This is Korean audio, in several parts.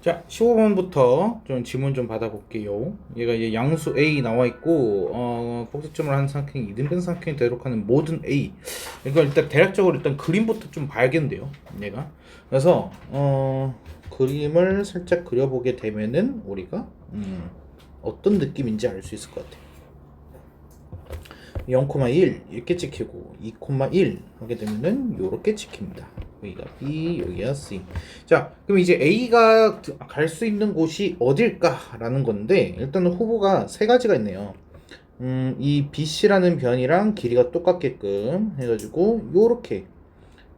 자, 15번부터 좀 질문 좀 받아볼게요. 얘가 이제 양수 A 나와 있고, 꼭지점을 한 삼각형이 이등변 삼각형이 되도록 하는 모든 A. 이거 일단 대략적으로 일단 그림부터 좀 봐야겠는데요. 얘가. 그래서, 그림을 살짝 그려보게 되면은 우리가, 어떤 느낌인지 알 수 있을 것 같아요. 0,1 이렇게 찍히고 2,1 하게 되면은 요렇게 찍힙니다. 여기가 B, 여기가 C. 자, 그럼 이제 A가 갈 수 있는 곳이 어딜까라는 건데 일단은 후보가 세 가지가 있네요. 이 BC라는 변이랑 길이가 똑같게끔 해가지고 요렇게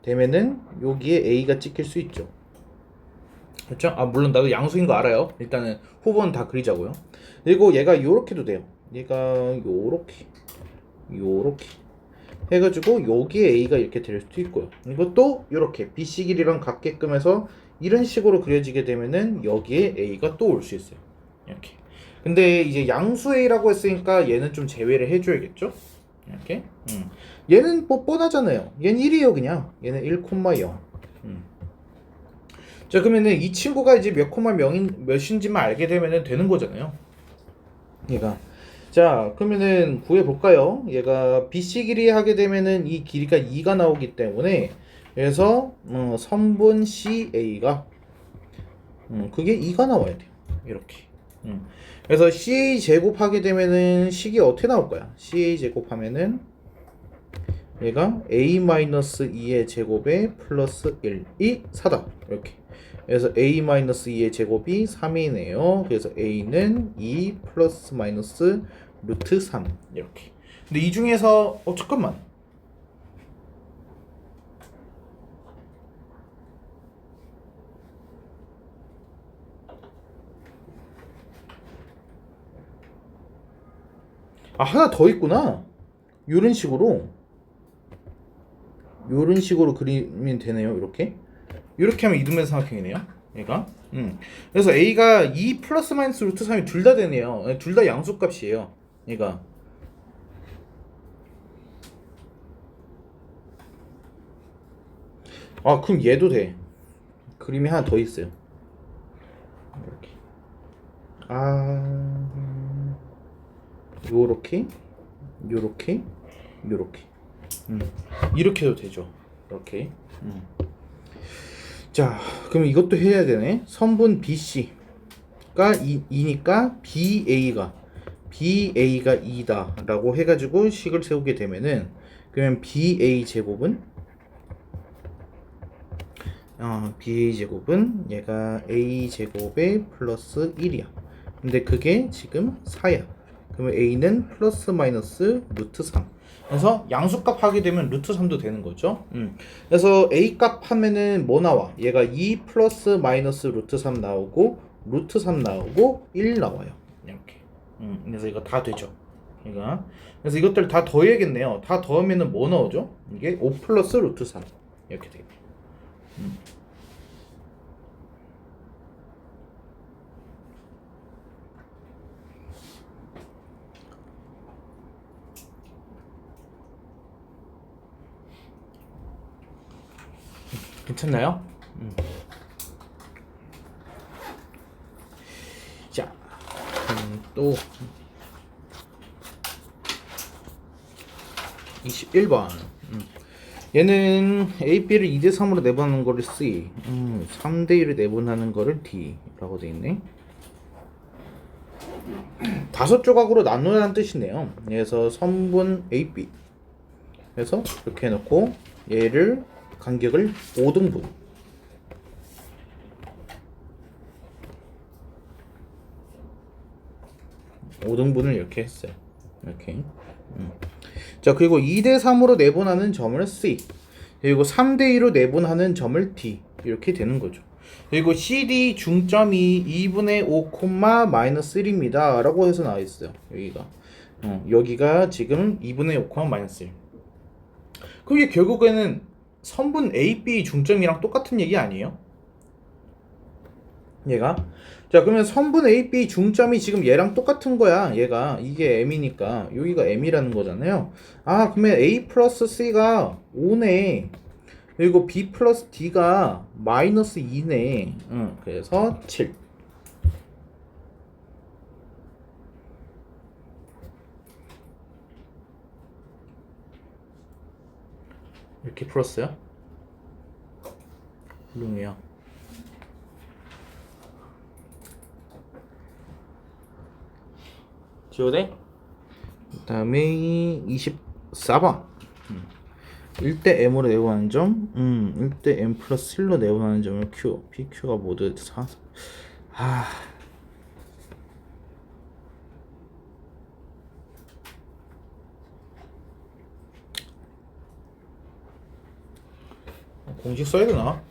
되면은 여기에 A가 찍힐 수 있죠. 그렇죠? 아, 물론 나도 양수인 거 알아요. 일단은 후보는 다 그리자고요. 그리고 얘가 요렇게도 돼요. 얘가 요렇게 해가지고 여기에 A가 이렇게 될 수도 있고요. 이것도 이렇게 BC 길이랑 같게끔 해서 이런 식으로 그려지게 되면은 여기에 A가 또 올 수 있어요. 이렇게. 근데 이제 양수 A라고 했으니까 얘는 좀 제외를 해줘야겠죠? 이렇게. 얘는 뭐 뻔하잖아요. 얘는 1이에요 그냥. 얘는 1,0. 자, 그러면은 이 친구가 이제 몇 콤마 몇인지만 알게 되면은 되는 거잖아요. 얘가. 자, 그러면은 구해볼까요? 얘가 BC 길이 하게 되면은 이 길이가 2가 나오기 때문에 그래서 선분 CA가 그게 2가 나와야 돼요. 이렇게. 그래서 CA 제곱하게 되면은 식이 어떻게 나올 거야? CA 제곱하면은 얘가 A-2의 제곱에 플러스 1이 4다. 이렇게. 그래서 A-2의 제곱이 3이네요. 그래서 A는 2 플러스 마이너스 루트 3 이렇게. 근데 이 중에서 잠깐만. 아, 하나 더 있구나. 요런 식으로 그리면 되네요. 이렇게 하면 이등변 삼각형이네요. 얘가. 그래서 A가 2 플러스 마이너스 루트 3이 둘 다 되네요. 둘 다 양수값이에요. 얘가. 아, 그럼 얘도 돼. 그림이 하나 더 있어요. 이렇게. 아, 요렇게, 요렇게, 요렇게. 이렇게 해도 되죠. 이렇게. 자, 그럼 이것도 해야 되네. 선분 BC가 2니까 BA가 2다 라고 해가지고 식을 세우게 되면은 그러면 BA 제곱은 얘가 A 제곱에 플러스 1이야. 근데 그게 지금 4야. 그러면 A는 플러스 마이너스 루트 3. 그래서 양수값 하게 되면 루트 3도 되는 거죠. 그래서 A 값 하면은 뭐 나와? 얘가 2 플러스 마이너스 루트 3 나오고 루트 3 나오고 1 나와요. 이렇게. 그래서 이거 다 되죠. 그래서 이것들 다 더해야겠네요. 다 더하면은 뭐 나오죠? 이게 5 플러스 루트 3 이렇게 돼요. 괜찮나요? 자, 또 21번. 얘는 A, B를 2대 3으로 내분하는 거를 C, 3대 1을 내분하는 거를 D라고 돼 있네. 다섯 조각으로 나누라는 뜻이네요. 그래서 선분 A, B. 그래서 이렇게 해놓고 얘를 간격을 5등분. 5등분을 이렇게 했어요. 이렇게. 자, 그리고 2대 3으로 내분하는 점을 C. 그리고 3대 2로 내분하는 점을 D. 이렇게 되는 거죠. 그리고 CD 중점이 2분의 5, 마이너스 1입니다. 라고 해서 나와 있어요. 여기가 지금 2분의 5, 마이너스 1. 그게 결국에는 선분 AB 중점이랑 똑같은 얘기 아니에요? 얘가. 자, 그러면 선분 AB 중점이 지금 얘랑 똑같은 거야. 얘가. 이게 M이니까. 여기가 M이라는 거잖아요. 아, 그러면 A 플러스 C가 5네. 그리고 b 플러스 d가 마이너스 2네. 그래서 7. 이렇게 풀었어요. 훌륭해요. 지워대? 그 다음에 24번 1대 m으로 내분하는 점 1대 m 플러스 1로 내분하는 점을 q pq가 모두 4 공식 써야 되나?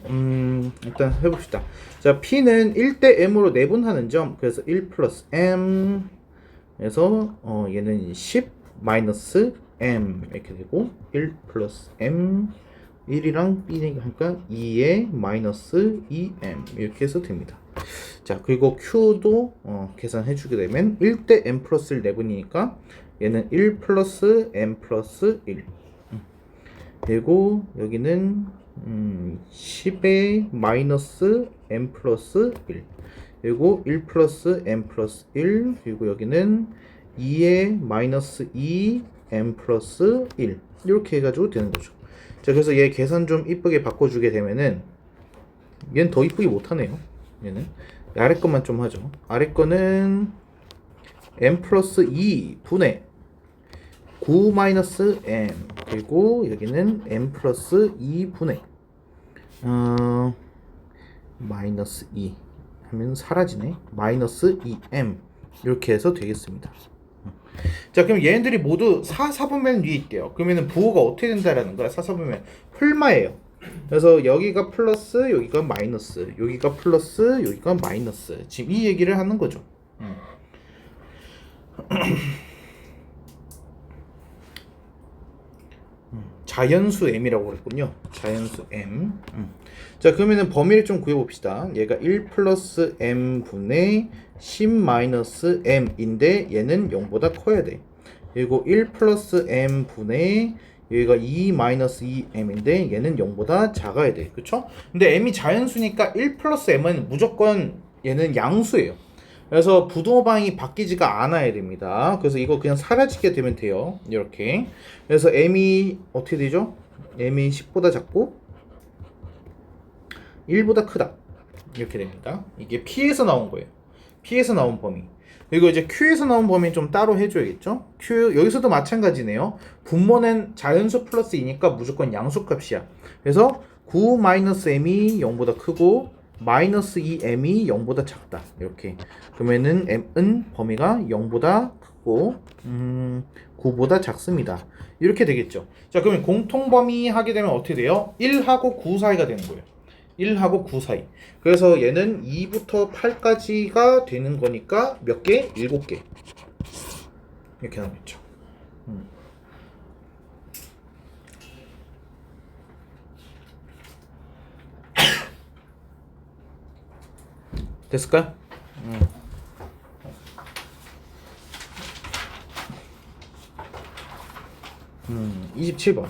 일단 해봅시다. 자, p는 1대 m으로 내분하는 점, 그래서 1 플러스 m, 그래서 얘는 10 마이너스 m 이렇게 되고 1 플러스 m 1이랑 b니까 2에 마이너스 2m 이렇게 해서 됩니다. 자, 그리고 q도 계산해 주게 되면 1대 m 플러스 1 내분이니까 얘는 1 플러스 m 플러스 1 그리고 여기는 10에 마이너스 m 플러스 1 그리고 1 플러스 m 플러스 1 그리고 여기는 2에 마이너스 2 m 플러스 1 이렇게 해가지고 되는 거죠. 자, 그래서 얘 계산 좀 이쁘게 바꿔주게 되면은 얘는 더 이쁘게 못하네요. 얘는 아래 것만 좀 하죠. 아래 거는 m 플러스 2 분의 9 마이너스 m 그리고 여기는 m 플러스 2 분의 마이너스 2 하면 사라지네. 마이너스 2m 이렇게 해서 되겠습니다. 자, 그럼 얘네들이 모두 4분면 위에 있대요. 그러면은 부호가 어떻게 된다라는 거야? 4분면 풀마예요. 그래서 여기가 플러스, 여기가 마이너스, 여기가 플러스, 여기가 마이너스. 지금 이 얘기를 하는 거죠. 자연수 m이라고 그랬군요. 자연수 m. 자, 그러면은 범위를 좀 구해봅시다. 얘가 1 플러스 m 분의 10 마이너스 m인데 얘는 0보다 커야 돼. 그리고 1 플러스 m 분의 여기가 2 마이너스 2m인데 얘는 0보다 작아야 돼. 그쵸? 근데 m이 자연수니까 1 플러스 m은 무조건 얘는 양수예요. 그래서 부등호 방향이 바뀌지가 않아야 됩니다. 그래서 이거 그냥 사라지게 되면 돼요. 이렇게. 그래서 m이 어떻게 되죠? m이 10보다 작고 1보다 크다. 이렇게 됩니다. 이게 P에서 나온 거예요. P에서 나온 범위. 그리고 이제 Q에서 나온 범위는 좀 따로 해줘야겠죠? Q, 여기서도 마찬가지네요. 분모는 자연수 플러스 2니까 무조건 양수값이야. 그래서 9-m이 0보다 크고 마이너스 2m이 0보다 작다. 이렇게. 그러면은 m은 범위가 0보다 크고 9보다 작습니다. 이렇게 되겠죠. 자, 그러면 공통범위 하게 되면 어떻게 돼요? 1하고 9 사이가 되는 거예요. 1하고 9 사이. 그래서 얘는 2부터 8까지가 되는 거니까 몇 개? 7개. 이렇게 나오겠죠. 됐을까요? 27번.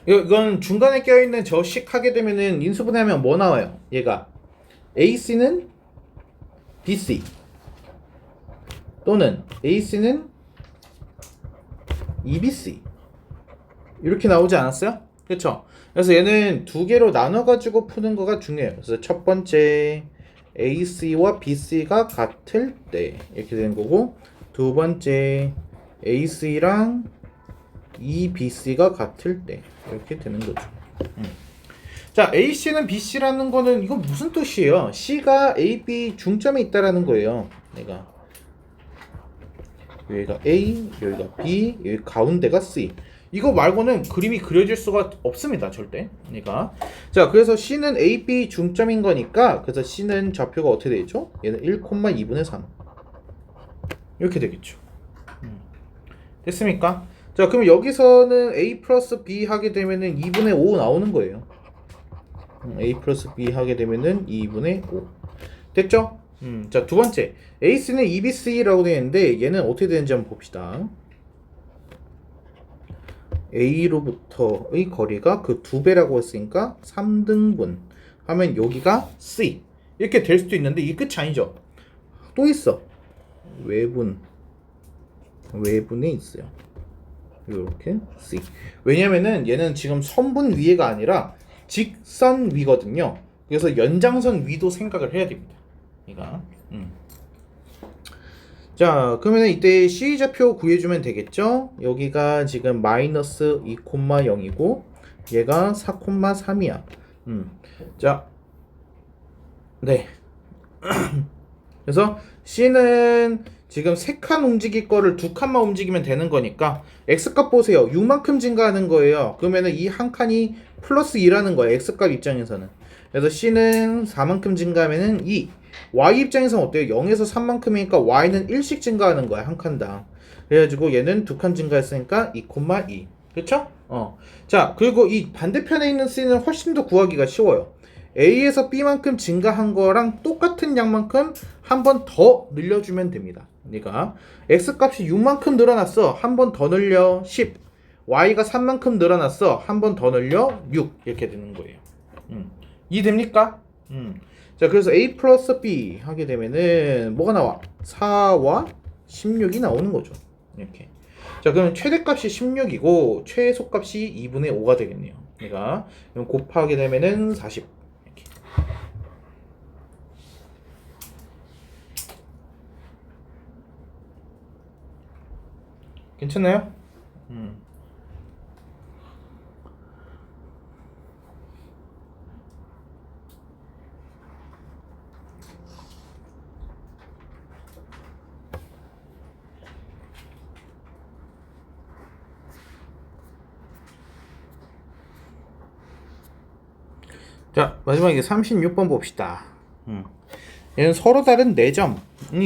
이건 중간에 껴있는 저 식 하게 되면은 인수분해하면 뭐 나와요? 얘가 AC는 BC 또는 AC는 EBC 이렇게 나오지 않았어요? 그렇죠? 그래서 얘는 두 개로 나눠가지고 푸는 거가 중요해요. 그래서 첫 번째 AC와 BC가 같을 때 이렇게 되는 거고, 두 번째 AC랑 EBC가 같을 때 이렇게 되는 거죠. 자, AC는 BC라는 거는 이건 무슨 뜻이에요? C가 AB 중점에 있다라는 거예요. 여기가 A, 여기가 B, 여기 가운데가 C. 이거 말고는 그림이 그려질 수가 없습니다, 절대. 자, 그래서 C는 AB 중점인 거니까, 그래서 C는 좌표가 어떻게 되죠? 얘는 1,2분의 3 이렇게 되겠죠. 됐습니까? 자, 그럼 여기서는 A 플러스 B 하게 되면은 2분의 5 나오는 거예요. A 플러스 B 하게 되면은 2분의 5 됐죠? 자, 두 번째 AC는 EBC라고 되어 있는데 얘는 어떻게 되는지 한번 봅시다. A로부터의 거리가 그 2배라고 했으니까 3등분 하면 여기가 C 이렇게 될 수도 있는데 이게 끝이 아니죠. 또 있어. 외분에 있어요. 이렇게 C. 왜냐면은 얘는 지금 선분 위에가 아니라 직선 위거든요. 그래서 연장선 위도 생각을 해야 됩니다. 얘가. 자, 그러면 이때 C 좌표 구해주면 되겠죠? 여기가 지금 마이너스 2,0이고 얘가 4,3이야. 자, 네. 그래서 C는 지금 3칸 움직일 거를 2칸만 움직이면 되는 거니까 X값 보세요. 6만큼 증가하는 거예요. 그러면은 이 한 칸이 플러스 2라는 거예요. X값 입장에서는. 그래서 C는 4만큼 증가하면은 2. Y 입장에서는 어때요? 0에서 3만큼이니까 Y는 1씩 증가하는 거야. 한 칸당. 그래가지고 얘는 2칸 증가했으니까 2,2. 그쵸? 자, 그리고 이 반대편에 있는 C는 훨씬 더 구하기가 쉬워요. A에서 B만큼 증가한 거랑 똑같은 양만큼 한 번 더 늘려주면 됩니다. 그러니까 X값이 6만큼 늘어났어. 한 번 더 늘려 10. Y가 3만큼 늘어났어. 한 번 더 늘려 6. 이렇게 되는 거예요. 이해됩니까? 자, 그래서 A 플러스 B 하게 되면은 뭐가 나와? 4와 16이 나오는 거죠. 이렇게. 자, 그러면 최대값이 16이고 최소값이 2분의 5가 되겠네요. 그러니까 곱하게 되면은 40. 이렇게. 괜찮나요? 자, 마지막에 36번 봅시다. 얘는 서로 다른 4점이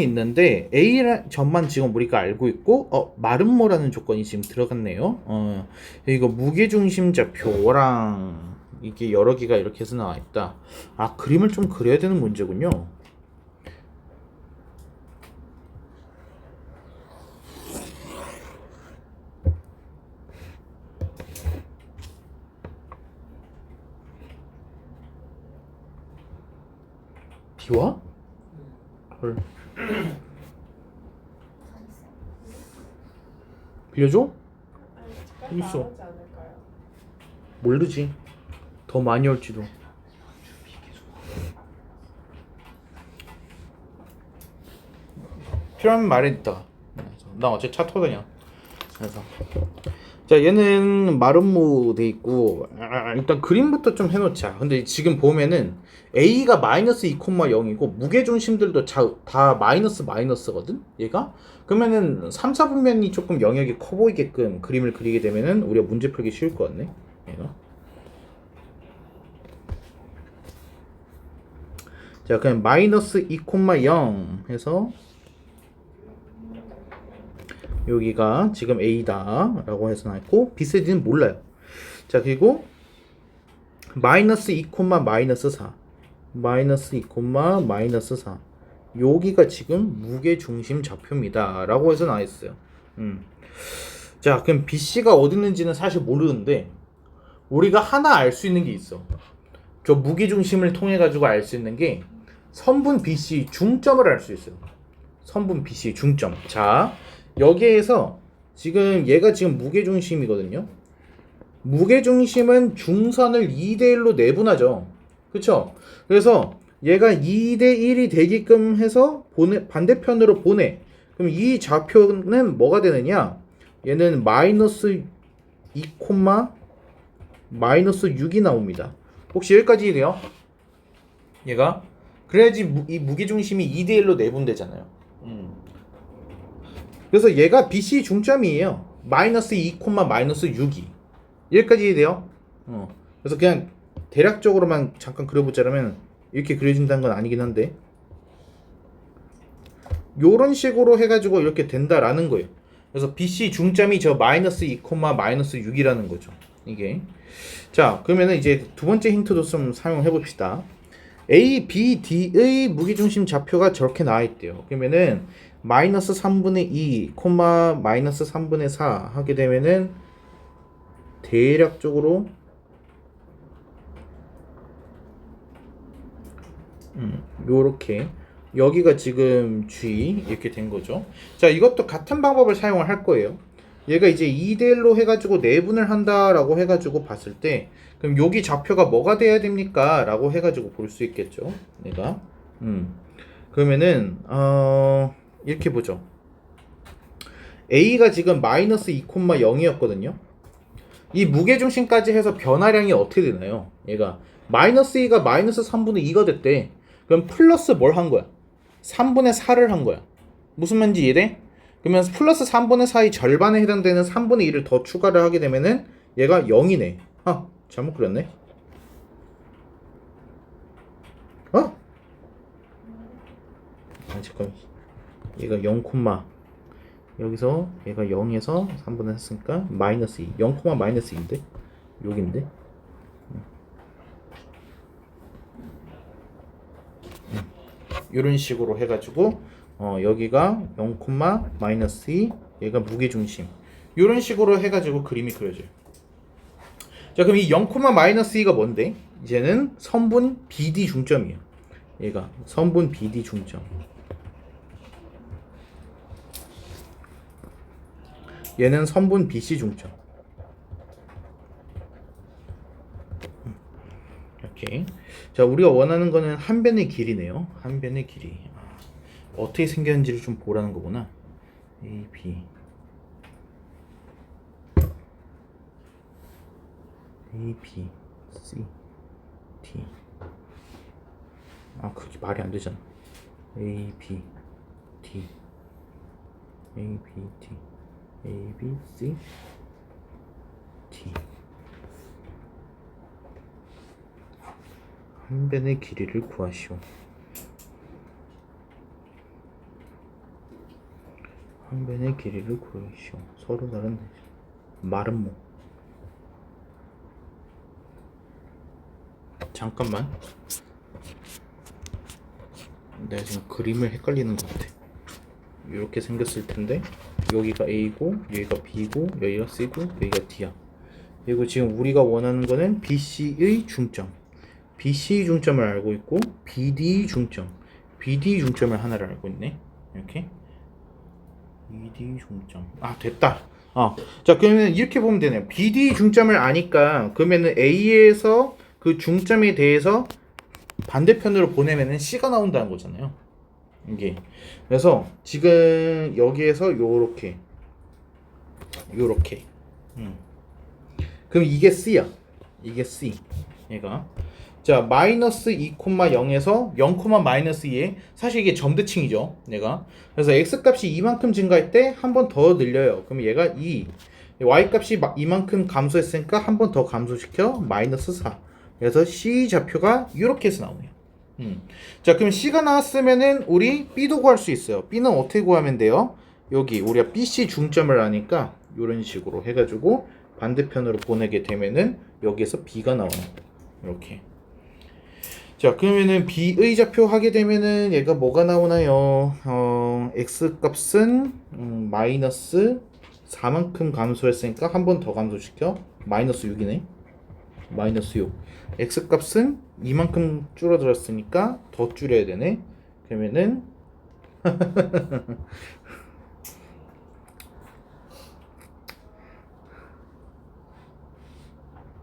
있는데 A 점만 지금 우리가 알고 있고 마름모라는 조건이 지금 들어갔네요. 이거 무게중심 좌표랑 이게 여러 개가 이렇게 해서 나와 있다. 아, 그림을 좀 그려야 되는 문제군요. 비와? 헐. 빌려줘? 있어. 모르지. 더 많이 올지도. 필요하면 말해있다. 나 어제 차 터다냐. 그래서 자, 얘는 마름모 돼 있고 일단 그림부터 좀 해놓자. 근데 지금 보면은 A가 마이너스 2,0이고 무게중심들도 다 마이너스거든 얘가. 그러면은 3, 4분면이 조금 영역이 커 보이게끔 그림을 그리게 되면은 우리가 문제 풀기 쉬울 것 같네 얘가. 자, 그냥 마이너스 2,0 해서 여기가 지금 A다 라고 해서 나왔고 BCD는 몰라요. 자, 그리고 마이너스 2, 마이너스 4 마이너스 2, 마이너스 4 여기가 지금 무게중심 좌표입니다 라고 해서 나와있어요. 자, 그럼 BC가 어디 있는지는 사실 모르는데 우리가 하나 알 수 있는 게 있어. 저 무게중심을 통해 가지고 알 수 있는 게 선분 BC 중점을 알 수 있어요. 선분 BC 중점. 자, 여기에서 지금 얘가 지금 무게중심이거든요. 무게중심은 중선을 2대1로 내분하죠. 그쵸? 그래서 얘가 2대1이 되게끔 해서 반대편으로 보내. 그럼 이 좌표는 뭐가 되느냐? 얘는 마이너스 2, 마이너스 6이 나옵니다. 혹시 여기까지 돼요? 얘가? 그래야지 이 무게중심이 2대1로 내분되잖아요. 그래서 얘가 BC 중점이에요. 마이너스 2, 마이너스 6이. 여기까지 돼요? 그래서 그냥 대략적으로만 잠깐 그려보자면 이렇게 그려진다는 건 아니긴 한데 요런 식으로 해가지고 이렇게 된다라는 거예요. 그래서 BC 중점이 저 마이너스 2, 마이너스 6이라는 거죠. 이게. 자, 그러면은 이제 두 번째 힌트도 좀 사용해 봅시다. A, B, D의 무게중심 좌표가 저렇게 나와 있대요. 그러면은 마이너스 3분의 2, 마이너스 3분의 4 하게 되면은 대략적으로 요렇게 여기가 지금 G 이렇게 된 거죠. 자, 이것도 같은 방법을 사용을 할 거예요. 얘가 이제 2대1로 해가지고 내분을 한다라고 해가지고 봤을 때 그럼 여기 좌표가 뭐가 돼야 됩니까? 라고 해가지고 볼 수 있겠죠. 내가 그러면은 이렇게 보죠. A가 지금 마이너스 2,0이었거든요. 이 무게중심까지 해서 변화량이 어떻게 되나요? 얘가 마이너스 2가 마이너스 3분의 2가 됐대. 그럼 플러스 뭘 한 거야? 3분의 4를 한 거야. 무슨 말인지 이해돼? 그러면 플러스 3분의 4의 절반에 해당되는 3분의 2를 더 추가를 하게 되면은 얘가 0이네. 잘못 그렸네. 잠깐. 얘가 0, 여기서 얘가 0에서 3분의 했으니까 마이너스 2. 0, 마이너스 2인데? 여기인데? 이런 식으로 해가지고 여기가 0, 마이너스 2, 얘가 무게중심. 이런 식으로 해가지고 그림이 그려져요. 자, 그럼 이 0, 마이너스 2가 뭔데? 이제는 선분 BD 중점이에요. 얘가 선분 BD 중점. 얘는 선분 BC 중점. 이렇게. 자, 우리가 원하는 거는 한 변의 길이네요. 한 변의 길이. 어떻게 생겼는지를 좀 보라는 거구나. A, B. A, B, C, D. 그게 말이 안 되잖아. A, B, D. A, B, D. A, B, C, D. 한 변의 길이를 구하시오. 한 변의 길이를 구하시오. 서로 다른 말은 뭐. 잠깐만. 내가 지금 그림을 헷갈리는 것 같아. 이렇게 생겼을 텐데 여기가 A고 여기가 B고 여기가 C고 여기가 D야. 그리고 지금 우리가 원하는 거는 BC의 중점, BC 중점을 알고 있고 BD 중점, BD 중점을 하나를 알고 있네. 이렇게 BD 중점. 됐다. 자, 그러면 이렇게 보면 되네요. BD 중점을 아니까 그러면은 A에서 그 중점에 대해서 반대편으로 보내면은 C가 나온다는 거잖아요. 이게. 그래서 지금 여기에서 요렇게 그럼 이게 C야. 이게 C. 얘가. 자, 마이너스 2,0에서 0, 마이너스 2에 사실 이게 점대칭이죠. 얘가. 그래서 X값이 이만큼 증가할 때 한 번 더 늘려요. 그럼 얘가 2. Y값이 이만큼 감소했으니까 한 번 더 감소시켜 마이너스 4. 그래서 C 좌표가 이렇게 해서 나오네요. 자, 그럼 C가 나왔으면은 우리 B도 구할 수 있어요. B는 어떻게 구하면 돼요? 여기 우리가 BC 중점을 아니까 이런 식으로 해가지고 반대편으로 보내게 되면은 여기에서 B가 나오는 거예요. 이렇게. 자, 그러면은 B의 좌표 하게 되면은 얘가 뭐가 나오나요? X 값은 마이너스 4만큼 감소했으니까 한 번 더 감소시켜 마이너스 6이네. 마이너스 6. X 값은 이만큼 줄어들었으니까 더 줄여야 되네. 그러면은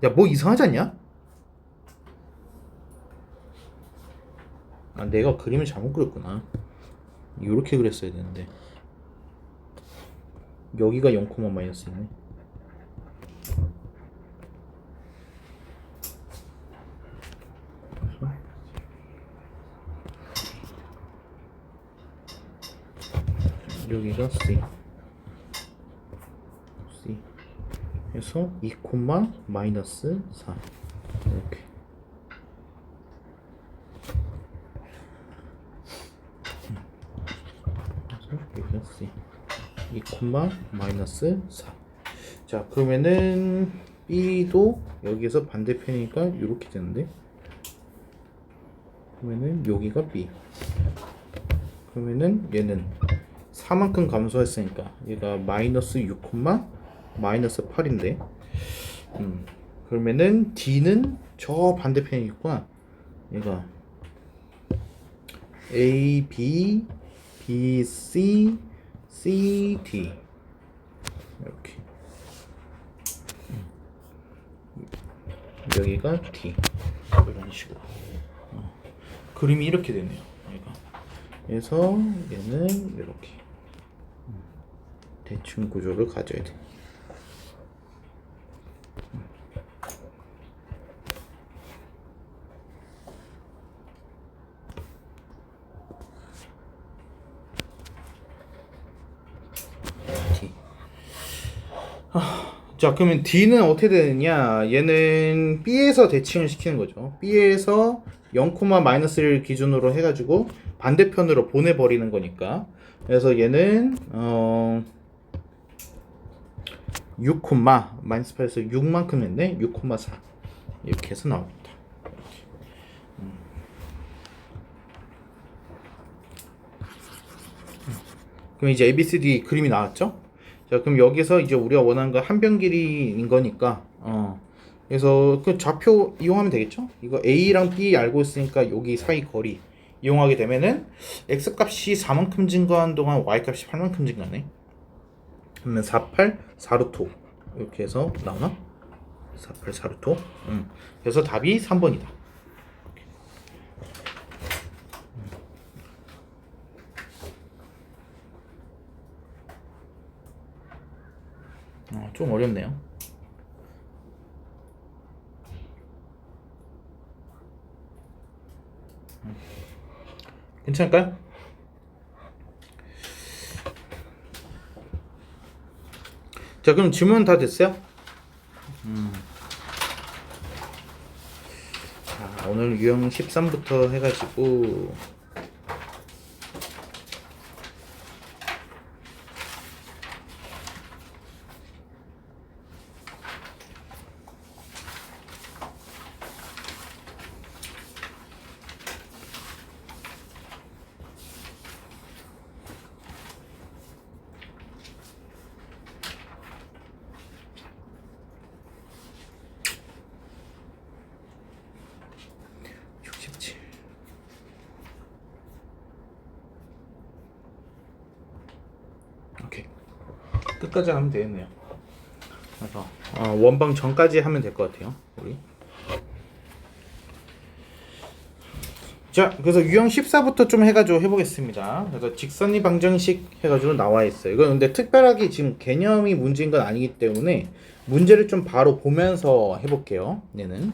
야, 뭐 이상하지 않냐? 내가 그림을 잘못 그렸구나. 이렇게 그렸어야 되는데 여기가 0, 마이너스 있네. 여기가 C 해서 2, 마이너스 4 이렇게. 여기가 C 2, 마이너스 4. 자, 그러면은 B도 여기에서 반대편이니까 이렇게 되는데 그러면은 여기가 B. 그러면은 얘는 4만큼 감소했으니까 얘가 마이너스 6, 마이너스 8인데 그러면은 D는 저 반대편에 있구나. 얘가 A, B, B, C, C, D 이렇게. 여기가 D 이런 식으로. 그림이 이렇게 되네요. 얘가. 그래서 얘는 이렇게 대칭 구조를 가져야 돼. D. 자, 그러면 D는 어떻게 되느냐? 얘는 B에서 대칭을 시키는 거죠. B에서 0, -1를 기준으로 해가지고 반대편으로 보내버리는 거니까. 그래서 얘는 6, -8에서 6만큼 했네. 6,4 이렇게 해서 나옵니다. 그럼 이제 ABCD 그림이 나왔죠? 자, 그럼 여기서 이제 우리가 원하는 건 한변 길이인 거니까, 그래서 그 좌표 이용하면 되겠죠? 이거 A랑 B 알고 있으니까 여기 사이 거리 이용하게 되면은 X 값이 4만큼 증가한 동안 Y 값이 8만큼 증가하네. 그러면 48, 4루토 이렇게 해서 나오나? 48, 4루토. 그래서 답이 3번이다. 좀 어렵네요. 괜찮을까요? 자, 그럼 질문 다 됐어요? 자, 오늘 유형 13부터 해가지고 오케이. 끝까지 하면 되겠네요. 그래서 원방 전까지 하면 될 것 같아요. 우리. 자, 그래서 유형 14부터 좀 해가지고 해보겠습니다. 그래서 직선이 방정식 해가지고 나와 있어요. 이건 근데 특별하게 지금 개념이 문제인 건 아니기 때문에 문제를 좀 바로 보면서 해볼게요. 얘는.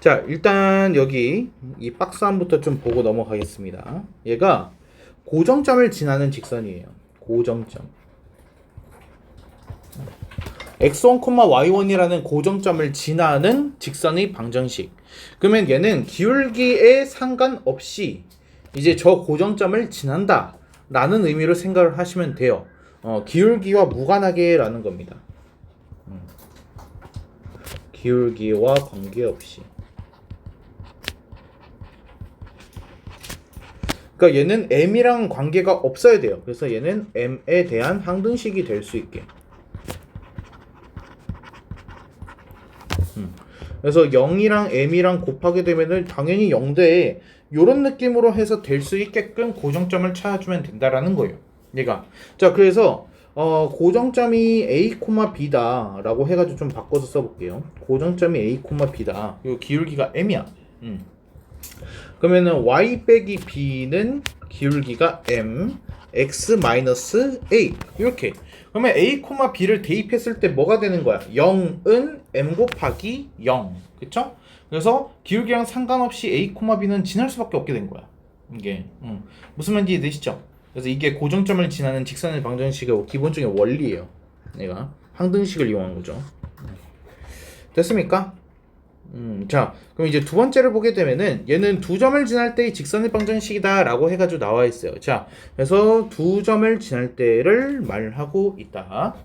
자, 일단 여기 이 박스 안부터 좀 보고 넘어가겠습니다. 얘가 고정점을 지나는 직선이에요. 고정점. x1, y1이라는 고정점을 지나는 직선의 방정식. 그러면 얘는 기울기에 상관없이 이제 저 고정점을 지난다 라는 의미로 생각을 하시면 돼요. 기울기와 무관하게 라는 겁니다. 기울기와 관계없이. 그러니까 얘는 m이랑 관계가 없어야 돼요. 그래서 얘는 m에 대한 항등식이 될 수 있게. 그래서 0이랑 m이랑 곱하게 되면은 당연히 0대에 요런 느낌으로 해서 될 수 있게끔 고정점을 찾아주면 된다라는 거예요. 얘가. 자, 그래서 고정점이 a, b다 라고 해가지고 좀 바꿔서 써볼게요. 고정점이 a, b다. 요 기울기가 m이야. 그러면은 y 빼기 b는 기울기가 m, x-a 이렇게. 그러면 a, b를 대입했을 때 뭐가 되는 거야? 0은 m 곱하기 0. 그쵸? 그래서 기울기랑 상관없이 a, b는 지날 수밖에 없게 된 거야. 이게 무슨 말인지 이해되시죠? 그래서 이게 고정점을 지나는 직선의 방정식의 기본적인 원리예요. 내가 항등식을 이용한 거죠. 됐습니까? 자, 그럼 이제 두 번째를 보게 되면은 얘는 두 점을 지날 때의 직선의 방정식이다 라고 해가지고 나와 있어요. 자, 그래서 두 점을 지날 때를 말하고 있다.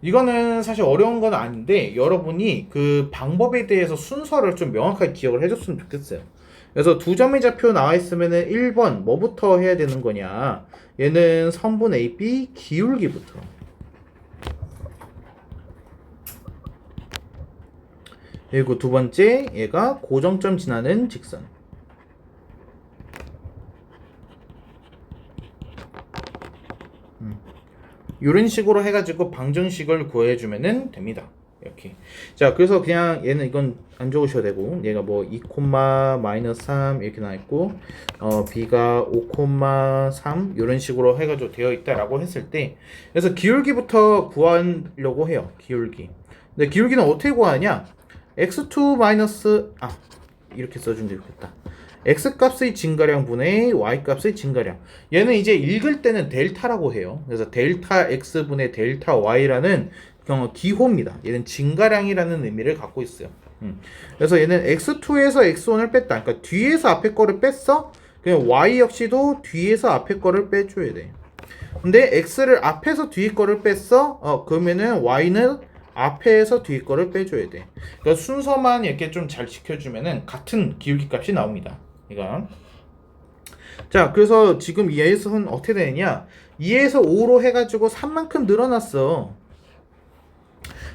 이거는 사실 어려운 건 아닌데 여러분이 그 방법에 대해서 순서를 좀 명확하게 기억을 해줬으면 좋겠어요. 그래서 두 점의 좌표 나와 있으면은 1번 뭐부터 해야 되는 거냐? 얘는 선분 AB 기울기부터. 그리고 두 번째 얘가 고정점 지나는 직선. 이런 식으로 해가지고 방정식을 구해주면은 됩니다. 이렇게. 자, 그래서 그냥 얘는 이건 안 적으셔도 되고, 얘가 뭐 2, 마이너스 3 이렇게 나있고, b가 5, 3 이런 식으로 해가지고 되어 있다라고 했을 때, 그래서 기울기부터 구하려고 해요. 기울기. 근데 기울기는 어떻게 구하냐? x2 마이너스 이렇게 써주면 되겠다. x 값의 증가량 분의 y 값의 증가량. 얘는 이제 읽을 때는 델타라고 해요. 그래서 델타 x 분의 델타 y라는 기호입니다. 얘는 증가량이라는 의미를 갖고 있어요. 그래서 얘는 x2에서 x1을 뺐다. 그러니까 뒤에서 앞에 거를 뺐어. 그냥 y 역시도 뒤에서 앞에 거를 빼줘야 돼. 근데 x를 앞에서 뒤에 거를 뺐어. 그러면은 y는 앞에서 뒤에 거를 빼줘야 돼. 그러니까 순서만 이렇게 좀 잘 지켜주면은 같은 기울기 값이 나옵니다. 이거. 자, 그래서 지금 얘에서는 어떻게 되느냐? 2에서 5로 해가지고 3만큼 늘어났어.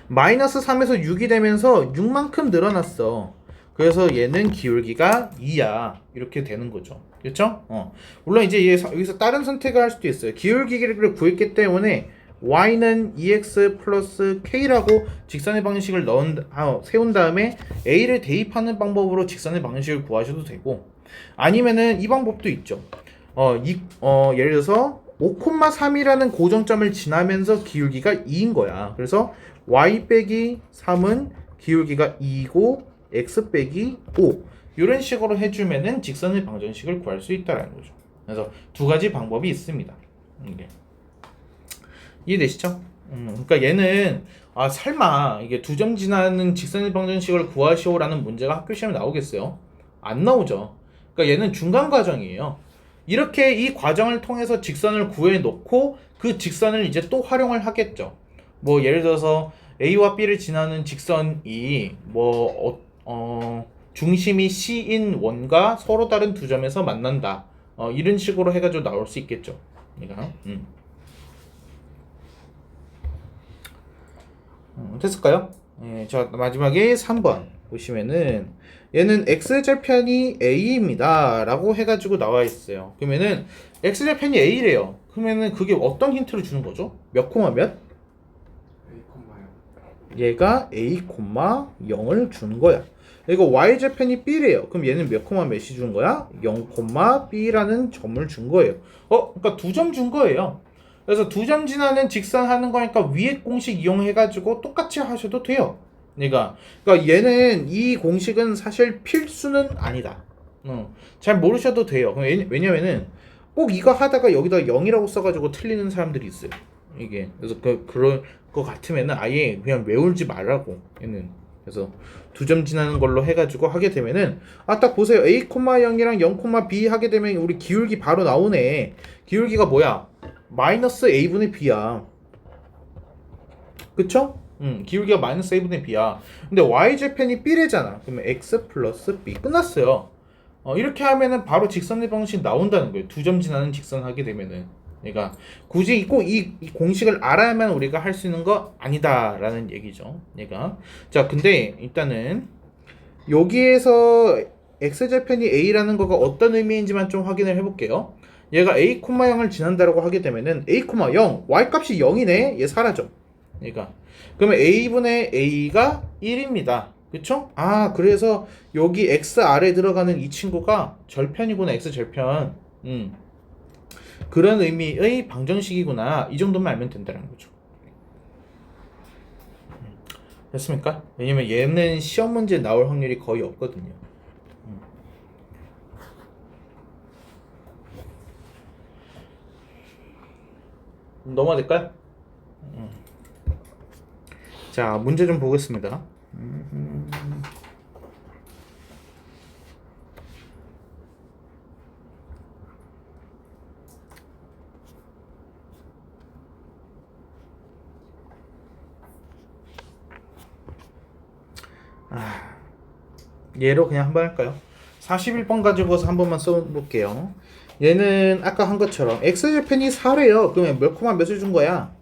마이너스 3에서 6이 되면서 6만큼 늘어났어. 그래서 얘는 기울기가 2야. 이렇게 되는 거죠. 그렇죠? 물론 이제 여기서 다른 선택을 할 수도 있어요. 기울기를 구했기 때문에 y는 2x 플러스 k라고 직선의 방식을 세운 다음에 a를 대입하는 방법으로 직선의 방식을 구하셔도 되고, 아니면은 이 방법도 있죠. 예를 들어서 5,3이라는 고정점을 지나면서 기울기가 2인 거야. 그래서 y 빼기 3은 기울기가 2이고 x 빼기 5 이런 식으로 해주면은 직선의 방정식을 구할 수 있다라는 거죠. 그래서 두 가지 방법이 있습니다. 이게 이해되시죠? 그러니까 얘는 설마 이게 두 점 지나는 직선의 방정식을 구하시오라는 문제가 학교 시험에 나오겠어요? 안 나오죠. 그러니까 얘는 중간 과정이에요. 이렇게 이 과정을 통해서 직선을 구해 놓고 그 직선을 이제 또 활용을 하겠죠. 뭐 예를 들어서 A와 B를 지나는 직선이 중심이 C인 원과 서로 다른 두 점에서 만난다. 이런 식으로 해가지고 나올 수 있겠죠. 그러니까, 됐을까요? 예, 자, 마지막에 3번 보시면은 얘는 x절편이 a입니다 라고 해가지고 나와 있어요. 그러면은 x절편이 a래요. 그러면은 그게 어떤 힌트를 주는 거죠? 몇 콤마 몇? 얘가 a, 0을 주는 거야. 이거 y절편이 b래요. 그럼 얘는 몇 콤마 몇이 준 거야? 0, b라는 점을 준 거예요. 그러니까 두 점 준 거예요. 그래서 두 점 지나는 직선 하는 거니까 위에 공식 이용해가지고 똑같이 하셔도 돼요. 그러니까 얘는 이 공식은 사실 필수는 아니다. 잘 모르셔도 돼요. 왜냐면은 꼭 이거 하다가 여기다 0이라고 써가지고 틀리는 사람들이 있어요. 이게 그래서 그럴 거 같으면은 아예 그냥 외울지 말라고 얘는. 그래서 두 점 지나는 걸로 해가지고 하게 되면은 딱 보세요. a, 0이랑 0, b 하게 되면 우리 기울기 바로 나오네. 기울기가 뭐야? 마이너스 a분의 b야. 그쵸? 기울기가 마이너스 a분의 b야. 근데 y절편이 b래잖아. 그러면 x 플러스 b 끝났어요. 이렇게 하면은 바로 직선의 방식 나온다는 거예요. 두 점 지나는 직선 하게 되면은. 그러니까 굳이 꼭 이 공식을 알아야만 우리가 할 수 있는 거 아니다라는 얘기죠. 그러니까 자, 근데 일단은 여기에서 x절편이 a라는 거가 어떤 의미인지만 좀 확인을 해볼게요. 얘가 a, 0을 지난다라고 하게 되면은 a, 0 y 값이 0이네. 얘 사라져. 그러니까 그러면 a분의 a가 1입니다. 그쵸? 그래서 여기 x 아래 들어가는 이 친구가 절편이구나. x 절편. 그런 의미의 방정식이구나. 이 정도만 알면 된다는 거죠. 됐습니까? 왜냐면 얘는 시험 문제 나올 확률이 거의 없거든요. 넘어가 될까요? 자, 문제 좀 보겠습니다. 얘로 그냥 한번 할까요? 41번 가지고서 한 번만 써볼게요. 얘는 아까 한 것처럼 x절편이 4래요. 그러면 몇 콤마 몇을 준 거야?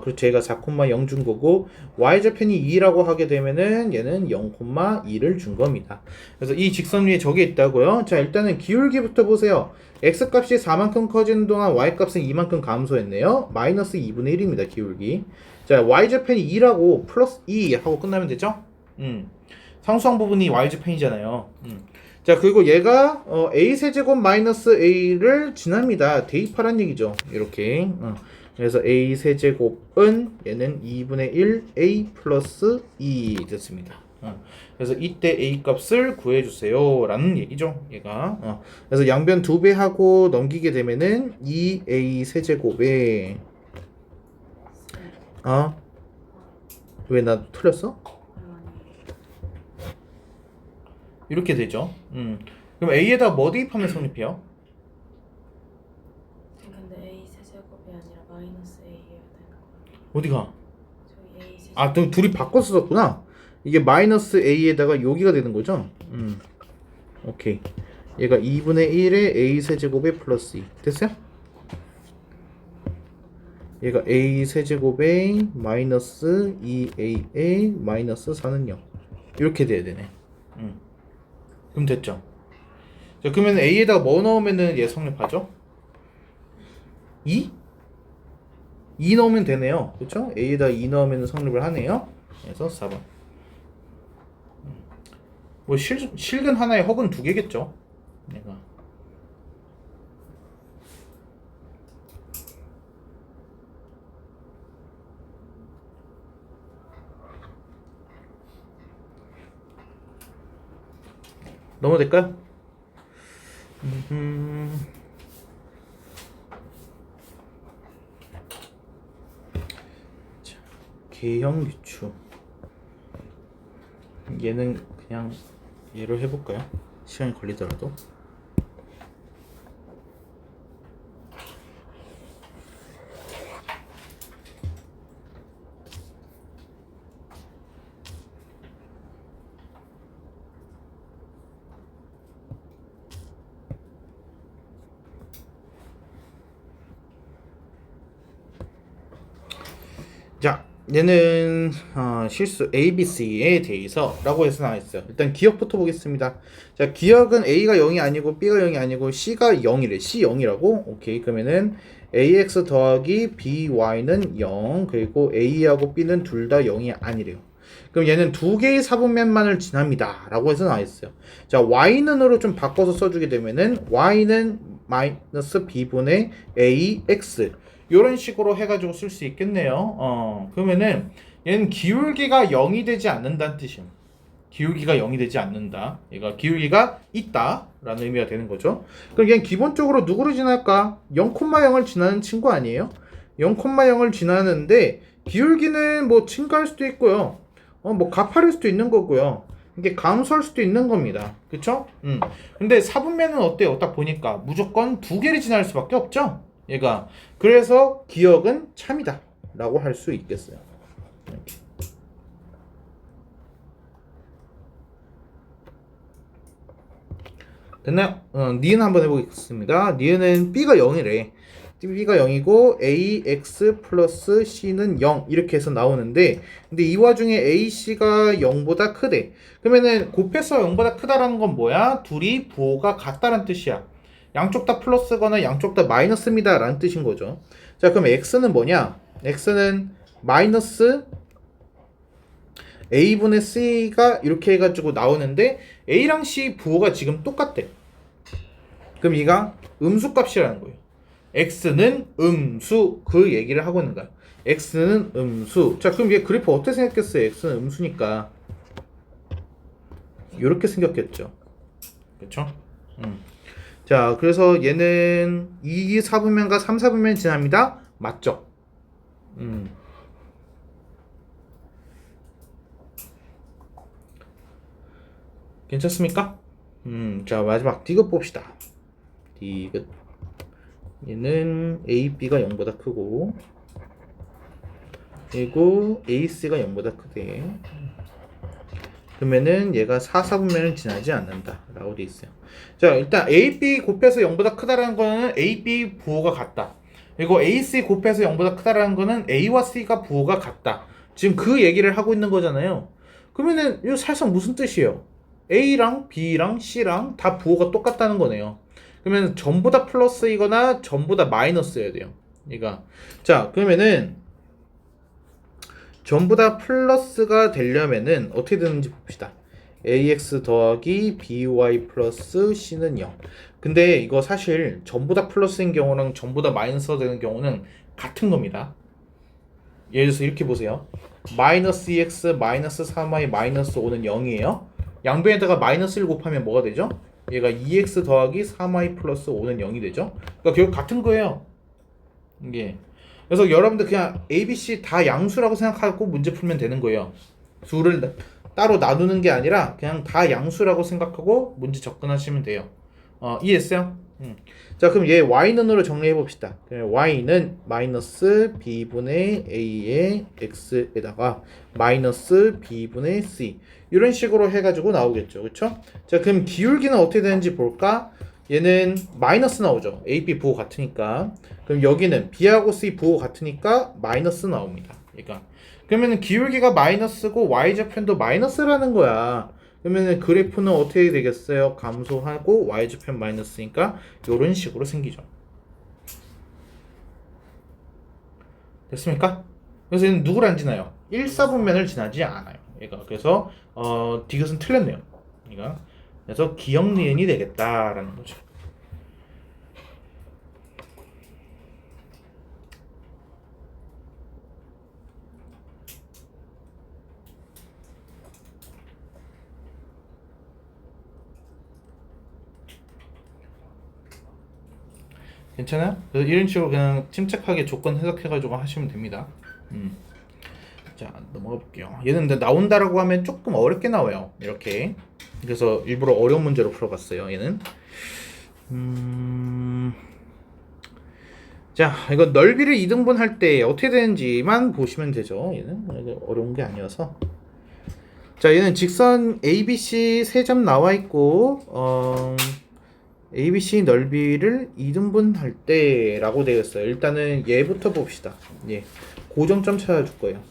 그렇죠. 얘가 4,0 준 거고 y좌편이 2라고 하게 되면은 얘는 0,2를 준 겁니다. 그래서 이 직선 위에 저게 있다고요. 자, 일단은 기울기부터 보세요. x 값이 4만큼 커지는 동안 y 값은 2만큼 감소했네요. 마이너스 2분의 1입니다. 기울기. 자, y좌편이 2라고 플러스 2 하고 끝나면 되죠? 상수항 부분이 y좌편이잖아요. 자, 그리고 얘가 a 세제곱 마이너스 a를 지납니다. 대입하란 얘기죠. 이렇게. 그래서 a 세제곱은 얘는 2분의 1 a 플러스 2 됐습니다. 그래서 이때 a 값을 구해주세요 라는 얘기죠. 얘가. 그래서 양변 2배 하고 넘기게 되면은 2a 세제곱에 왜 나 틀렸어? 이렇게 되죠. 그럼 a에다 뭐 대입하면 성립해요? 근데 a 세제곱이 아니라 마이너스 a여야 되는 거예요. 어디가? 저희 a 세제곱. 아, 둘이 바꿔서 썼구나. 이게 마이너스 a에다가 여기가 되는 거죠? 오케이. 얘가 2분의 1에 a 세제곱에 플러스 2 됐어요? 얘가 a 세제곱에 마이너스 2a에 마이너스 4는 0 이렇게 돼야 되네. 그럼 됐죠? 자, 그러면 a에다가 뭐 넣으면은 얘 성립하죠? 2? 2 넣으면 되네요. 그쵸? a에다 2 넣으면 성립을 하네요. 그래서 4번. 뭐 실근 하나에 허근 두 개겠죠? 내가. 넘어도 될까요? 자, 개형 유추. 얘는 그냥 얘로 해볼까요? 시간이 걸리더라도. 자, 얘는 실수 ABC에 대해서 라고 해서 나와있어요. 일단 기억부터 보겠습니다. 자, 기억은 A가 0이 아니고 B가 0이 아니고 C가 0이래. C 0이라고? 오케이. 그러면은 AX 더하기 BY는 0 그리고 A하고 B는 둘 다 0이 아니래요. 그럼 얘는 두 개의 사분면만을 지납니다 라고 해서 나와있어요. 자, Y는으로 좀 바꿔서 써주게 되면은 Y는 마이너스 B분의 AX 이런 식으로 해가지고 쓸 수 있겠네요. 그러면은 얘는 기울기가 0이 되지 않는다는 뜻이에요. 기울기가 0이 되지 않는다. 얘가 기울기가 있다 라는 의미가 되는 거죠. 그럼 얘는 기본적으로 누구를 지날까? 0,0을 지나는 친구 아니에요? 0,0을 지나는데 기울기는 뭐 증가할 수도 있고요. 뭐 가파를 수도 있는 거고요. 이게 감소할 수도 있는 겁니다. 그쵸? 근데 사분면은 어때요? 딱 보니까 무조건 두 개를 지날 수밖에 없죠? 얘가. 그래서 기억은 참이다 라고 할 수 있겠어요. 이렇게. 됐나요? 니은 한번 해보겠습니다. 니은은 B가 0이래. B가 0이고 AX 플러스 C는 0 이렇게 해서 나오는데 근데 이 와중에 AC가 0보다 크대. 그러면은 곱해서 0보다 크다라는 건 뭐야? 둘이 부호가 같다는 뜻이야. 양쪽 다 플러스거나 양쪽 다 마이너스입니다 라는 뜻인 거죠. 자, 그럼 X는 뭐냐? X는 마이너스 A분의 C가 이렇게 해가지고 나오는데 A랑 C 부호가 지금 똑같대. 그럼 얘가 음수값이라는 거예요. X는 음수 그 얘기를 하고 있는 거야. X는 음수. 자, 그럼 얘 그래프 어떻게 생겼겠어요? X는 음수니까 이렇게 생겼겠죠. 그쵸? 자, 그래서 얘는 2, 4분면과 3, 4분면 지납니다. 맞죠? 괜찮습니까? 자, 마지막 디귿 봅시다. 디귿. 얘는 A, B가 0보다 크고 그리고 AC가 0보다 크대. 그러면은 얘가 4, 4분면을 지나지 않는다 라고 돼 있어요. 자, 일단 A, B 곱해서 0보다 크다라는 거는 A, B 부호가 같다. 그리고 AC 곱해서 0보다 크다라는 거는 A와 C가 부호가 같다. 지금 그 얘기를 하고 있는 거잖아요. 그러면은 이거 사실상 무슨 뜻이에요? A랑 B랑 C랑 다 부호가 똑같다는 거네요. 그러면 전부 다 플러스이거나 전부 다 마이너스여야 돼요. 그러니까 자 그러면은 전부 다 플러스가 되려면은 어떻게 되는지 봅시다. ax 더하기 by 플러스 c는 0. 근데 이거 사실 전부 다 플러스인 경우랑 전부 다 마이너스가 되는 경우는 같은 겁니다. 예를 들어서 이렇게 보세요. 마이너스 2x 마이너스 3y 마이너스 5는 0이에요. 양변에다가 마이너스 1 곱하면 뭐가 되죠? 얘가 2x 더하기 3y 플러스 5는 0이 되죠. 그러니까 결국 같은 거예요. 이게. 그래서 여러분들 그냥 A, B, C 다 양수라고 생각하고 문제 풀면 되는 거예요. 수를 따로 나누는 게 아니라 그냥 다 양수라고 생각하고 문제 접근하시면 돼요. 이해했어요? 자 그럼 얘 y는으로 정리해 봅시다. y는 마이너스 b분의 a의 x에다가 마이너스 b분의 c 이런 식으로 해가지고 나오겠죠. 그쵸? 자 그럼 기울기는 어떻게 되는지 볼까? 얘는 마이너스 나오죠. a, b 부호 같으니까. 그럼 여기는 b하고 c 부호 같으니까 마이너스 나옵니다. 그러니까 그러면은 기울기가 마이너스고 y좌편도 마이너스라는 거야. 그러면은 그래프는 어떻게 되겠어요? 감소하고 y좌편 마이너스니까 이런 식으로 생기죠. 됐습니까? 그래서 얘는 누구를 안 지나요? 1, 4분면을 지나지 않아요. 얘가 그래서 디귿은 틀렸네요. 그러니까 그래서 기역 니은이 되겠다라는 거죠. 괜찮아요? 그래서 이런 식으로 그냥 침착하게 조건 해석해가지고 하시면 됩니다. 자 넘어가 볼게요. 얘는 근데 나온다라고 하면 조금 어렵게 나와요. 이렇게. 그래서 일부러 어려운 문제로 풀어봤어요. 얘는. 자 이거 넓이를 2등분 할 때 어떻게 되는지만 보시면 되죠. 얘는 어려운 게 아니어서. 자 얘는 직선 ABC 3점 나와 있고 ABC 넓이를 2등분 할 때라고 되어 있어요. 일단은 얘부터 봅시다. 예. 고정점 찾아줄 거예요.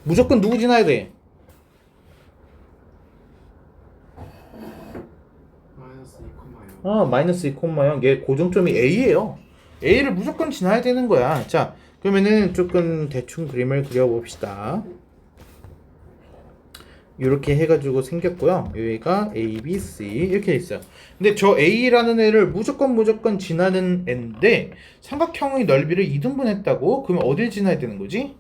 무조건 누구 지나야 돼? 마이너스 2,0. 얘 고정점이 A예요. A를 무조건 지나야 되는 거야. 자, 그러면은 조금 대충 그림을 그려봅시다. 이렇게 해가지고 생겼고요. 여기가 A, B, C 이렇게 돼 있어요. 근데 저 A라는 애를 무조건 지나는 애인데 삼각형의 넓이를 2등분했다고? 그러면 어딜 지나야 되는 거지?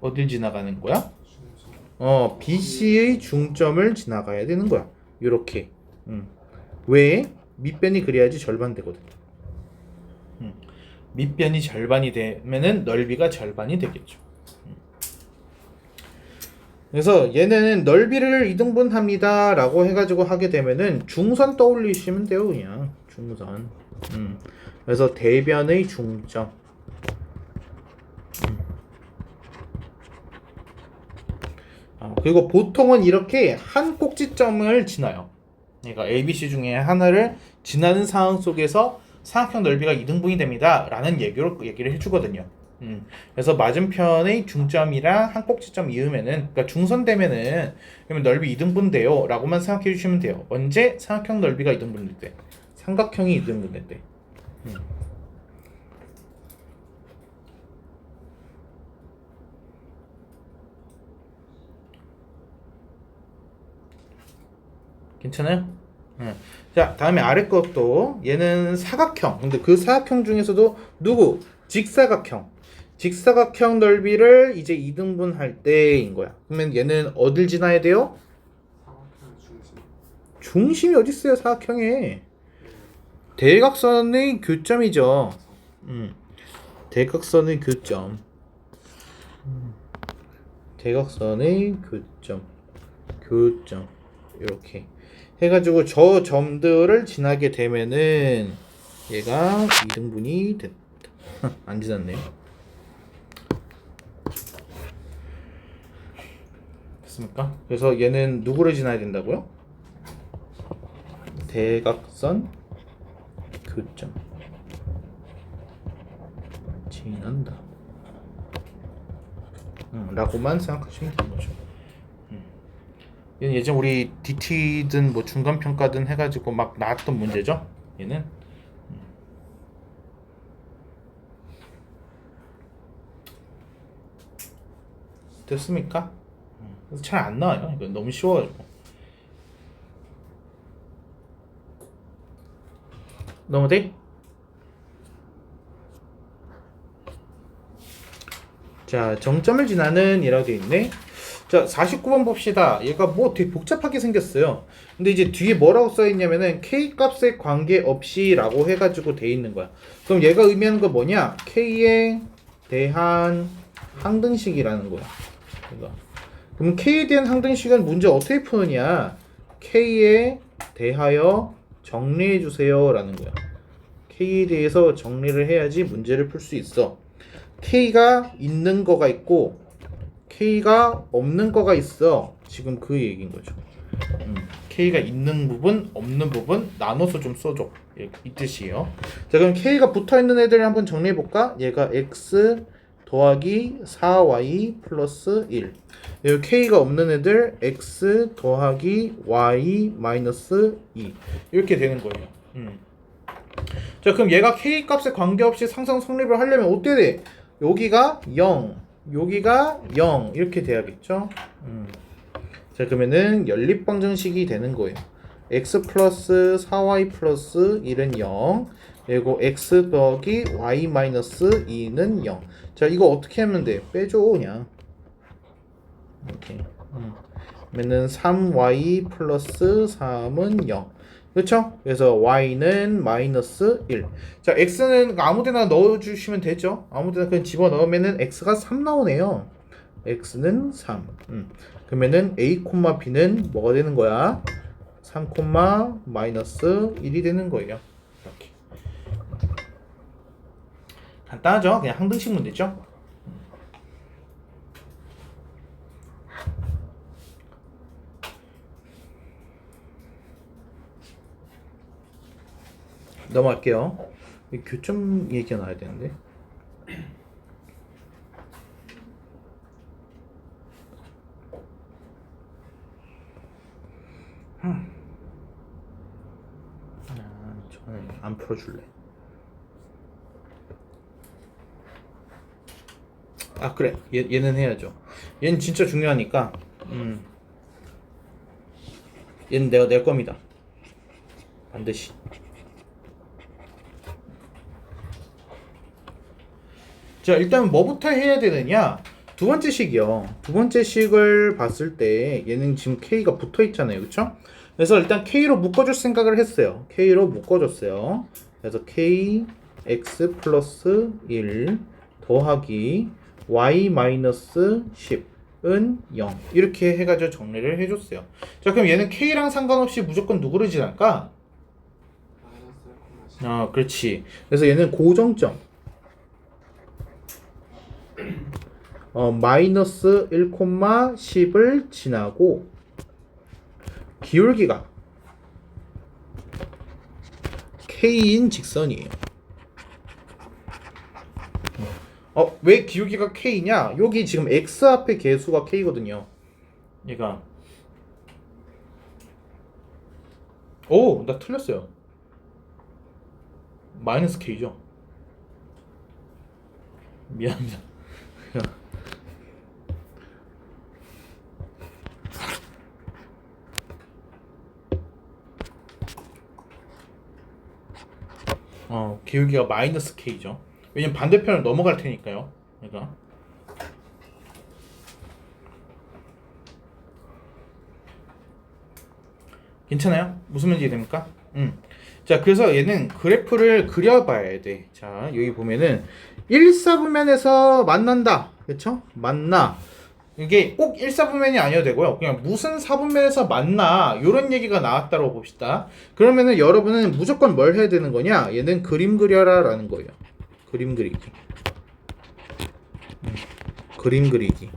어딜 지나가는 거야? BC의 중점을 지나가야 되는 거야. 이렇게. 왜? 밑변이 그래야지 절반 되거든. 밑변이 절반이 되면은 넓이가 절반이 되겠죠. 그래서 얘는 넓이를 2등분 합니다 라고 해가지고 하게 되면은 중선 떠올리시면 돼요. 그냥 중선. 그래서 대변의 중점. 그리고 보통은 이렇게 한 꼭지점을 지나요. 그러니까 ABC 중에 하나를 지나는 상황 속에서 삼각형 넓이가 2등분이 됩니다 라는 얘기를 해주거든요. 그래서 맞은편의 중점이랑 한 꼭지점 이으면은, 그러니까 중선되면은, 그러면 넓이 2등분 돼요 라고만 생각해 주시면 돼요. 언제? 삼각형 넓이가 2등분 될 때. 삼각형이 2등분 될 때. 괜찮아요? 자, 다음에 아래 것도 얘는 사각형. 근데 그 사각형 중에서도 누구? 직사각형. 직사각형 넓이를 이제 2등분 할 때인 거야. 그러면 얘는 어딜 지나야 돼요? 중심이 어디 있어요, 사각형에? 대각선의 교점이죠. 대각선의 교점. 대각선의 교점. 이렇게 해가지고 저 점들을 지나게 되면은 얘가 2등분이 됐다. 안 지났네요. 됐습니까? 그래서 얘는 누구를 지나야 된다고요? 대각선 교점 지난다 라고만 생각하시면 되는 거죠. 얘는 예전 우리 DT든 뭐 중간평가든 해가지고 막 나왔던 문제죠. 얘는 됐습니까? 잘 안 나와요. 이거 너무 쉬워요. 너무 돼? 자, 정점을 지나는 이라고 되어 있네. 자, 49번 봅시다. 얘가 뭐 되게 복잡하게 생겼어요. 근데 이제 뒤에 뭐라고 써있냐면은 K 값에 관계없이 라고 해가지고 돼 있는 거야. 그럼 얘가 의미하는 거 뭐냐? K에 대한 항등식이라는 거야. 그럼 K에 대한 항등식은 문제 어떻게 푸느냐? K에 대하여 정리해 주세요 라는 거야. K에 대해서 정리를 해야지 문제를 풀 수 있어. K가 있는 거가 있고 K가 없는 거가 있어. 지금 그 얘기인 거죠. K가 있는 부분, 없는 부분 나눠서 좀 써줘. 이 뜻이에요. 자, 그럼 K가 붙어있는 애들 한번 정리해볼까? 얘가 X 더하기 4Y 플러스 1. 여기 K가 없는 애들 X 더하기 Y 마이너스 2. 이렇게 되는 거예요. 자, 그럼 얘가 K 값에 관계없이 상상 성립을 하려면 어떻게 돼? 여기가 0, 여기가 0 이렇게 돼야겠죠? 자, 그러면은 연립방정식이 되는 거예요. x 플러스 4y 플러스 1은 0, 그리고 x 더하기 y 마이너스 2는 0. 자, 이거 어떻게 하면 돼? 빼줘 그냥. 이렇게. 그러면은 3y 플러스 3은 0. 그렇죠? 그래서 y는 마이너스 1. 자, x는 아무데나 넣어주시면 되죠. 아무데나 그냥 집어넣으면은 x가 3 나오네요. x는 3. 그러면은 a, b는 뭐가 되는 거야? 3, 마이너스 1이 되는 거예요. 이렇게. 간단하죠? 그냥 항등식 문제죠? 넘어갈게요. 교점 얘기가 나와야 되는데. 저는 안 풀어줄래. 아, 그래. 얘는 해야죠. 얘는 진짜 중요하니까. 얘는 내가 낼 겁니다. 반드시. 자, 일단 뭐부터 해야 되느냐? 두 번째 식이요. 두 번째 식을 봤을 때 얘는 지금 K가 붙어 있잖아요. 그쵸? 그래서 일단 K로 묶어줄 생각을 했어요. K로 묶어줬어요. 그래서 K X 플러스 1 더하기 Y 마이너스 10은 0 이렇게 해가지고 정리를 해줬어요. 자, 그럼 얘는 K랑 상관없이 무조건 누구를 지날까? 아, 그렇지. 그래서 얘는 고정점 마이너스 1, 10을 지나고 기울기가 K인 직선이에요. 왜 기울기가 K냐? 여기 지금 X 앞에 개수가 K거든요. 얘가 나 틀렸어요. 마이너스 K죠. 미안합니다. 기울기가 마이너스 K죠. 왜냐면 반대편을 넘어갈 테니까요. 그러니까 괜찮아요? 무슨 말인지 됩니까? 자, 그래서 얘는 그래프를 그려봐야 돼. 자, 여기 보면은 1사분면에서 만난다. 그쵸? 만나. 이게 꼭 1사분면이 아니어도 되고요. 그냥 무슨 사분면에서 만나. 요런 얘기가 나왔다고 봅시다. 그러면은 여러분은 무조건 뭘 해야 되는 거냐? 얘는 그림 그려라 라는 거예요. 그림 그리기. 그림 그리기.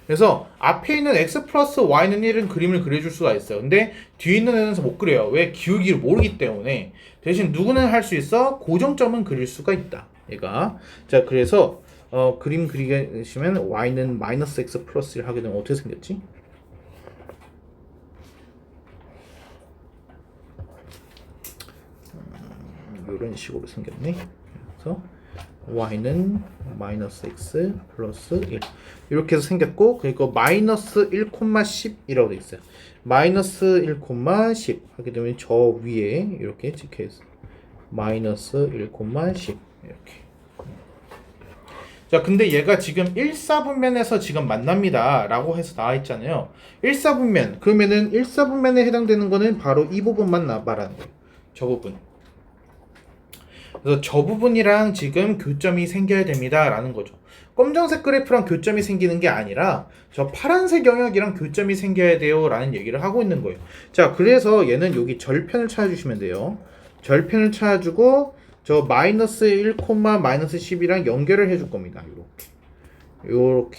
그래서 앞에 있는 x 플러스 y는 1은 그림을 그려줄 수가 있어요. 근데 뒤에 있는 애는 못 그려요. 왜? 기울기를 모르기 때문에. 대신 누구는 할 수 있어? 고정점은 그릴 수가 있다. 얘가. 자, 그래서 그림 그리시면 y는 마이너스 x 플러스 1 하게 되면 어떻게 생겼지? 이런 식으로 생겼네. 그래서 y는 마이너스 x 플러스 1 이렇게 해서 생겼고, 그리고 마이너스 1,10이라고 되어 있어요. 마이너스 1,10 하게 되면 저 위에 이렇게 찍혀 있어요. 마이너스 1,10 이렇게. 자, 근데 얘가 지금 1사분면에서 지금 만납니다 라고 해서 나와 있잖아요. 1사분면 그러면은 1사분면에 해당되는 거는 바로 이 부분만 말하는 거예요. 저 부분. 그래서 저 부분이랑 지금 교점이 생겨야 됩니다 라는 거죠. 검정색 그래프랑 교점이 생기는 게 아니라 저 파란색 영역이랑 교점이 생겨야 돼요 라는 얘기를 하고 있는 거예요. 자, 그래서 얘는 여기 절편을 찾아주시면 돼요. 절편을 찾아주고 저 마이너스 1, 마이너스 10이랑 연결을 해줄 겁니다. 요렇게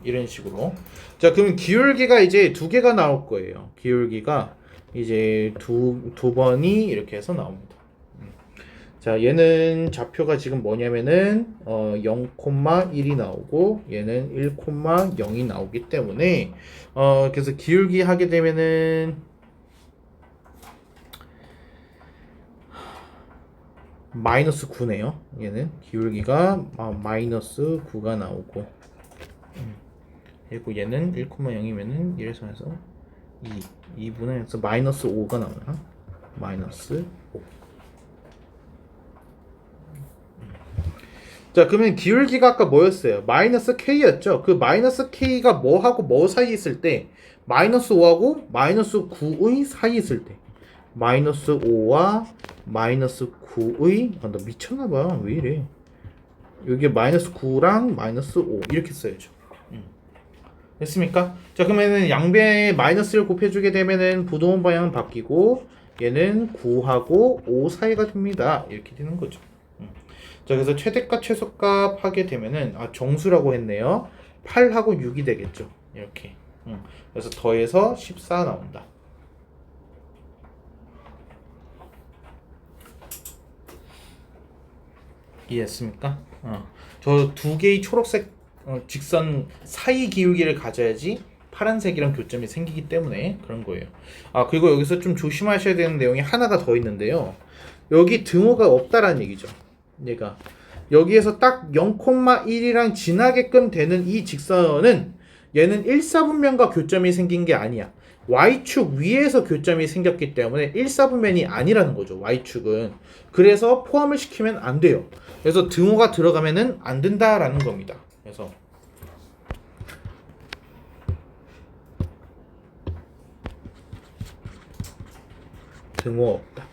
이런 식으로. 자, 그럼 기울기가 이제 두 개가 나올 거예요. 기울기가 이제 두 번이 이렇게 해서 나옵니다. 자, 얘는 좌표가 지금 뭐냐면은 0,1이 나오고 얘는 1,0이 나오기 때문에 그래서 기울기 하게 되면은 마이너스 9네요. 얘는 기울기가 마이너스 9가 나오고 그리고 얘는 1,0이면은 1에서 해서 2분의 해서 마이너스 5가 나오나? 마이너스 5. 자, 그러면 기울기가 아까 뭐였어요? 마이너스 k였죠? 그 마이너스 k가 뭐하고 뭐 사이 있을 때 마이너스 5하고 마이너스 9의 사이 있을 때 마이너스 5와 마이너스 9의 나 미쳤나봐. 왜 이래? 여기 마이너스 9랑 마이너스 5 이렇게 써야죠. 됐습니까? 자, 그러면은 양변에 마이너스를 곱해주게 되면은 부동원 방향은 바뀌고 얘는 9하고 5 사이가 됩니다. 이렇게 되는 거죠. 자, 그래서 최대값 최소값 하게 되면은 정수라고 했네요. 8하고 6이 되겠죠. 이렇게. 그래서 더해서 14 나온다. 이해했습니까? 저 두 개의 초록색 직선 사이 기울기를 가져야지 파란색이랑 교점이 생기기 때문에 그런 거예요. 그리고 여기서 좀 조심하셔야 되는 내용이 하나가 더 있는데요. 여기 등호가 없다라는 얘기죠. 얘가 여기에서 딱 0,1이랑 지나게끔 되는 이 직선은 얘는 1사분면과 교점이 생긴 게 아니야. Y축 위에서 교점이 생겼기 때문에 1사분면이 아니라는 거죠. Y축은. 그래서 포함을 시키면 안 돼요. 그래서 등호가 들어가면은 안 된다라는 겁니다. 그래서 등호 없다.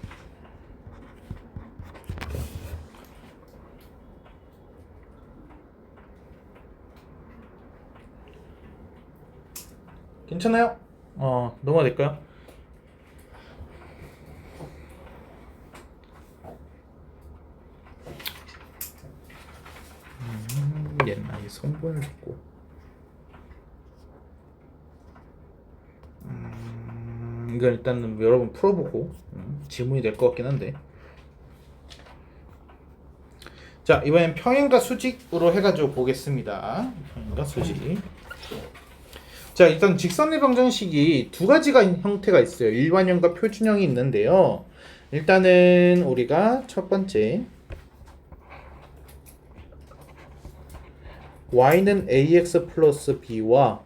괜찮아요? 넘어가 될까요? 옛날에 성분을 줬고 이건 일단은 여러분 풀어보고 지문이 될 것 같긴 한데. 자, 이번엔 평행과 수직으로 해가지고 보겠습니다. 평행과 수직. 자, 일단 직선의 방정식이 두 가지가 형태가 있어요. 일반형과 표준형이 있는데요. 일단은 우리가 첫 번째 y는 ax 플러스 b와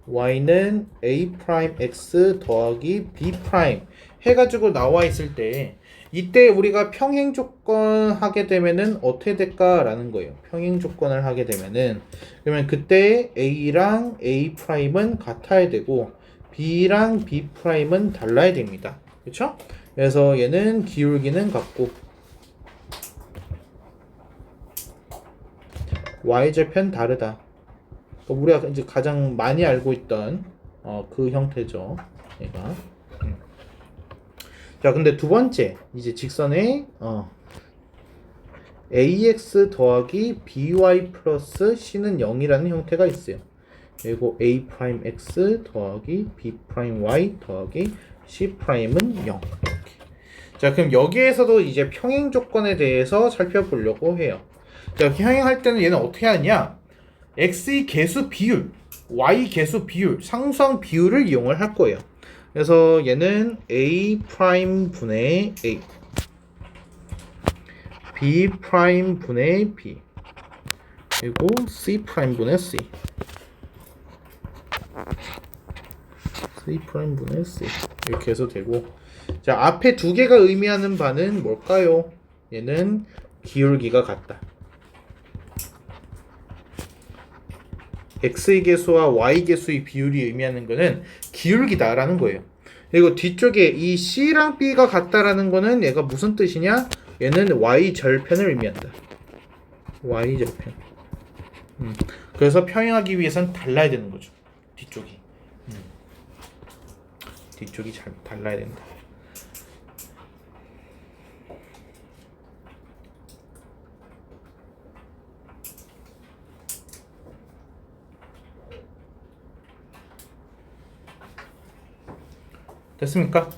y는 a 프라임 x 더하기 b 프라임 해가지고 나와 있을 때 이때 우리가 평행 조건 하게 되면은 어떻게 될까라는 거예요. 평행 조건을 하게 되면은 그러면 그때 a랑 a 프라임은 같아야 되고 b랑 b 프라임은 달라야 됩니다. 그렇죠? 그래서 얘는 기울기는 같고 y절편 다르다. 우리가 이제 가장 많이 알고 있던 그 형태죠. 얘가. 자, 근데 두 번째 이제 직선의 ax 더하기 by 플러스 c는 0이라는 형태가 있어요. 그리고 a 프라임 x 더하기 b 프라임 y 더하기 c 프라임은 0. 이렇게. 자, 그럼 여기에서도 이제 평행 조건에 대해서 살펴보려고 해요. 자, 평행할 때는 얘는 어떻게 하느냐? x의 개수 비율, y 개수 비율, 상수항 비율을 이용을 할 거예요. 그래서 얘는 a 프라임 분의 a, b 프라임 분의 b, 그리고 c 프라임 분의 c, c 프라임 분의 c 이렇게 해서 되고, 자, 앞에 두 개가 의미하는 바는 뭘까요? 얘는 기울기가 같다. x의 개수와 y 개수의 비율이 의미하는 거는 기울기다라는 거예요. 그리고 뒤쪽에 이 c랑 b가 같다라는 거는 얘가 무슨 뜻이냐? 얘는 y 절편을 의미한다. y 절편. 그래서 평행하기 위해서는 달라야 되는 거죠. 뒤쪽이. 뒤쪽이 잘 달라야 된다. 됐습니까?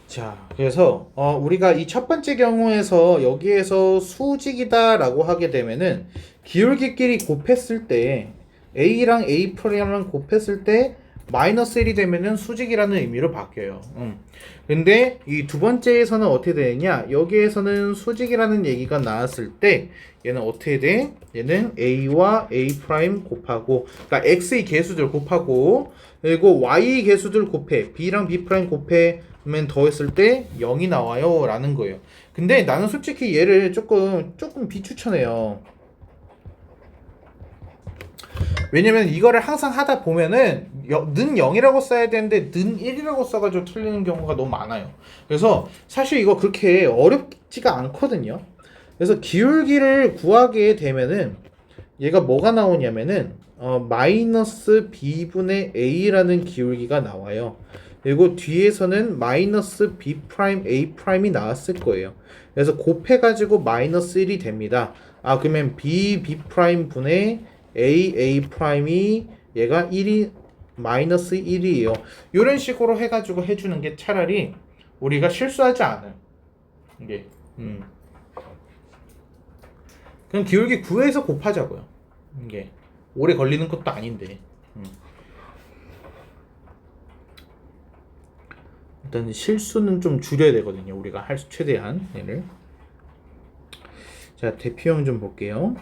자, 그래서 우리가 이 첫 번째 경우에서 여기에서 수직이다라고 하게 되면은 기울기끼리 곱했을 때 a랑 a 프라임을 곱했을 때 마이너스 1이 되면은 수직이라는 의미로 바뀌어요. 근데 이 두 번째에서는 어떻게 되느냐? 여기에서는 수직이라는 얘기가 나왔을 때 얘는 어떻게 돼? 얘는 a와 a 프라임 곱하고, 그러니까 x의 개수들 곱하고, 그리고 y의 개수들 곱해, b랑 b 프라임 곱해면 더했을 때 0이 나와요 라는 거예요. 근데 나는 솔직히 얘를 조금 비추천해요. 왜냐면 이거를 항상 하다 보면은 는 0이라고 써야 되는데 는 1이라고 써가지고 틀리는 경우가 너무 많아요. 그래서 사실 이거 그렇게 어렵지가 않거든요. 그래서 기울기를 구하게 되면은 얘가 뭐가 나오냐면은 마이너스 b분의 a라는 기울기가 나와요. 그리고 뒤에서는 마이너스 b 프라임 a 프라임이 나왔을 거예요. 그래서 곱해가지고 마이너스 1이 됩니다. 아, 그러면 b 프라임 분의 a 프라임이 얘가 1이 마이너스 1이에요. 이런 식으로 해가지고 해주는 게 차라리 우리가 실수하지 않아요. 이게 그냥 기울기 9에서 곱하자고요. 이게 오래 걸리는 것도 아닌데. 일단 실수는 좀 줄여야 되거든요. 우리가 할 수 최대한 얘를. 자, 대표형 좀 볼게요.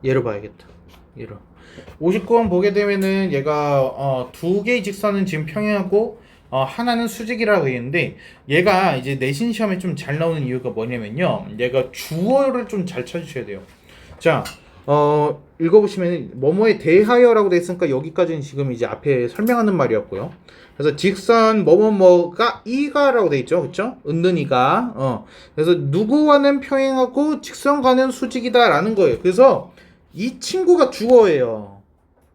얘를 봐야겠다. 얘를 59번 보게 되면은 얘가 두 개의 직선은 지금 평행하고 하나는 수직이라고 했는데, 얘가 이제 내신 시험에 좀 잘 나오는 이유가 뭐냐면요, 얘가 주어를 좀 잘 찾으셔야 돼요. 자, 읽어보시면 뭐뭐에 대하여라고 돼 있으니까 여기까지는 지금 이제 앞에 설명하는 말이었고요. 그래서 직선 뭐뭐뭐가 이가라고 돼 있죠, 그렇죠? 은근이가. 그래서 누구와는 평행하고 직선과는 수직이다라는 거예요. 그래서 이 친구가 주어예요.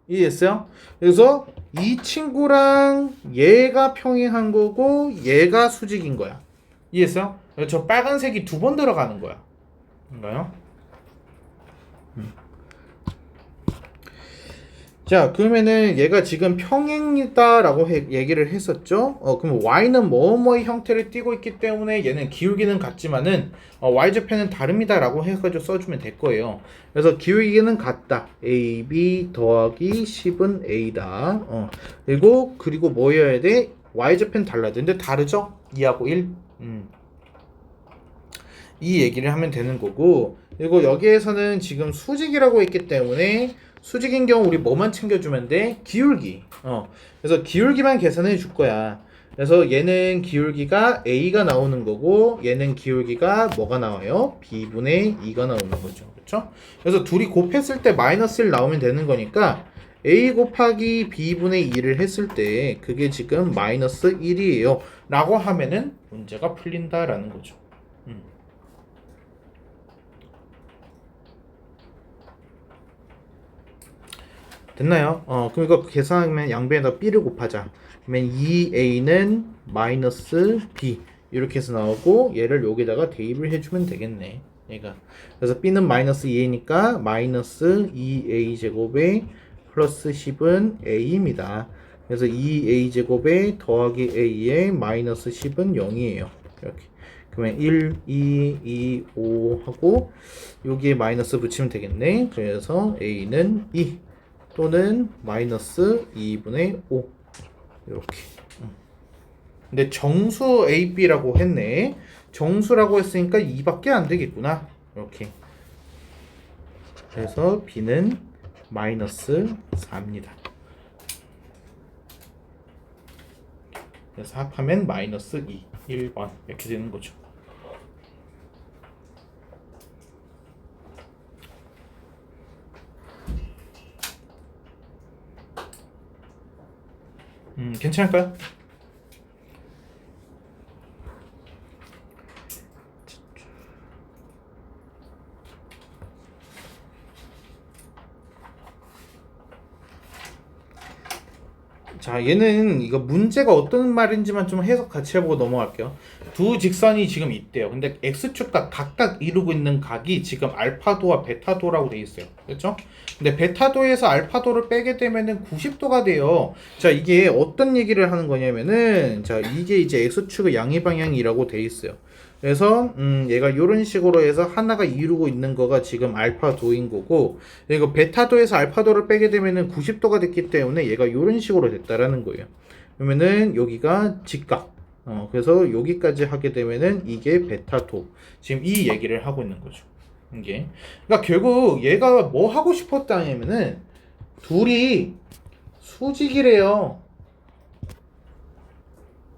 이해했어요? 그래서 이 친구랑 얘가 평행한 거고 얘가 수직인 거야. 이해했어요? 저 빨간색이 두 번 들어가는 거야. 인가요? 자, 그러면은 얘가 지금 평행이다라고 얘기를 했었죠. 그럼 y는 뭐뭐의 형태를 띠고 있기 때문에 얘는 기울기는 같지만은 y좌표는 다릅니다라고 해가지고 써주면 될 거예요. 그래서 기울기는 같다. ab 더하기 10은 a다. 그리고 뭐여야 돼? y좌표는 달라야 돼. 근데 다르죠? 2하고 1. 이 얘기를 하면 되는 거고, 그리고 여기에서는 지금 수직이라고 했기 때문에 수직인 경우 우리 뭐만 챙겨주면 돼? 기울기. 그래서 기울기만 계산해 줄 거야. 그래서 얘는 기울기가 a가 나오는 거고 얘는 기울기가 뭐가 나와요? b분의 2가 나오는 거죠. 그렇죠? 그래서 둘이 곱했을 때 마이너스 1 나오면 되는 거니까 a 곱하기 b분의 2를 했을 때 그게 지금 마이너스 1이에요 라고 하면은 문제가 풀린다라는 거죠. 됐나요? 그럼 이거 계산하면 양변에다 b를 곱하자. 그러면 2a는 마이너스 b 이렇게 해서 나오고 얘를 여기다가 대입을 해주면 되겠네. 얘가 그래서 b는 마이너스 2a니까 마이너스 2a 제곱에 플러스 10은 a입니다. 그래서 2a 제곱에 더하기 a에 마이너스 10은 0이에요. 이렇게 그러면 1, 2, 5 하고 여기에 마이너스 붙이면 되겠네. 그래서 a는 2 또는 마이너스 2분의 5 이렇게. 근데 정수 AB라고 했네. 정수라고 했으니까 2밖에 안 되겠구나. 이렇게. 그래서 B는 마이너스 4입니다. 그래서 합하면 마이너스 2, 1번 이렇게 되는 거죠. 괜찮을까요? 자, 얘는 이거 문제가 어떤 말인지만 좀 해석 같이 해보고 넘어갈게요. 두 직선이 지금 있대요. 근데 x축과 각각 이루고 있는 각이 지금 알파도와 베타도라고 돼 있어요. 그렇죠? 근데 베타도에서 알파도를 빼게 되면은 90도가 돼요. 자, 이게 어떤 얘기를 하는 거냐면은 자, 이게 이제 x축의 양의 방향이라고 돼 있어요. 그래서 얘가 이런 식으로 해서 하나가 이루고 있는 거가 지금 알파도인 거고 이거 베타도에서 알파도를 빼게 되면은 90도가 됐기 때문에 얘가 이런 식으로 됐다라는 거예요. 그러면은 여기가 직각 그래서 여기까지 하게 되면은 이게 베타도 지금 이 얘기를 하고 있는 거죠. 이게 그러니까 결국 얘가 뭐 하고 싶었다냐면은 둘이 수직이래요.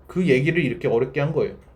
그 얘기를 이렇게 어렵게 한 거예요.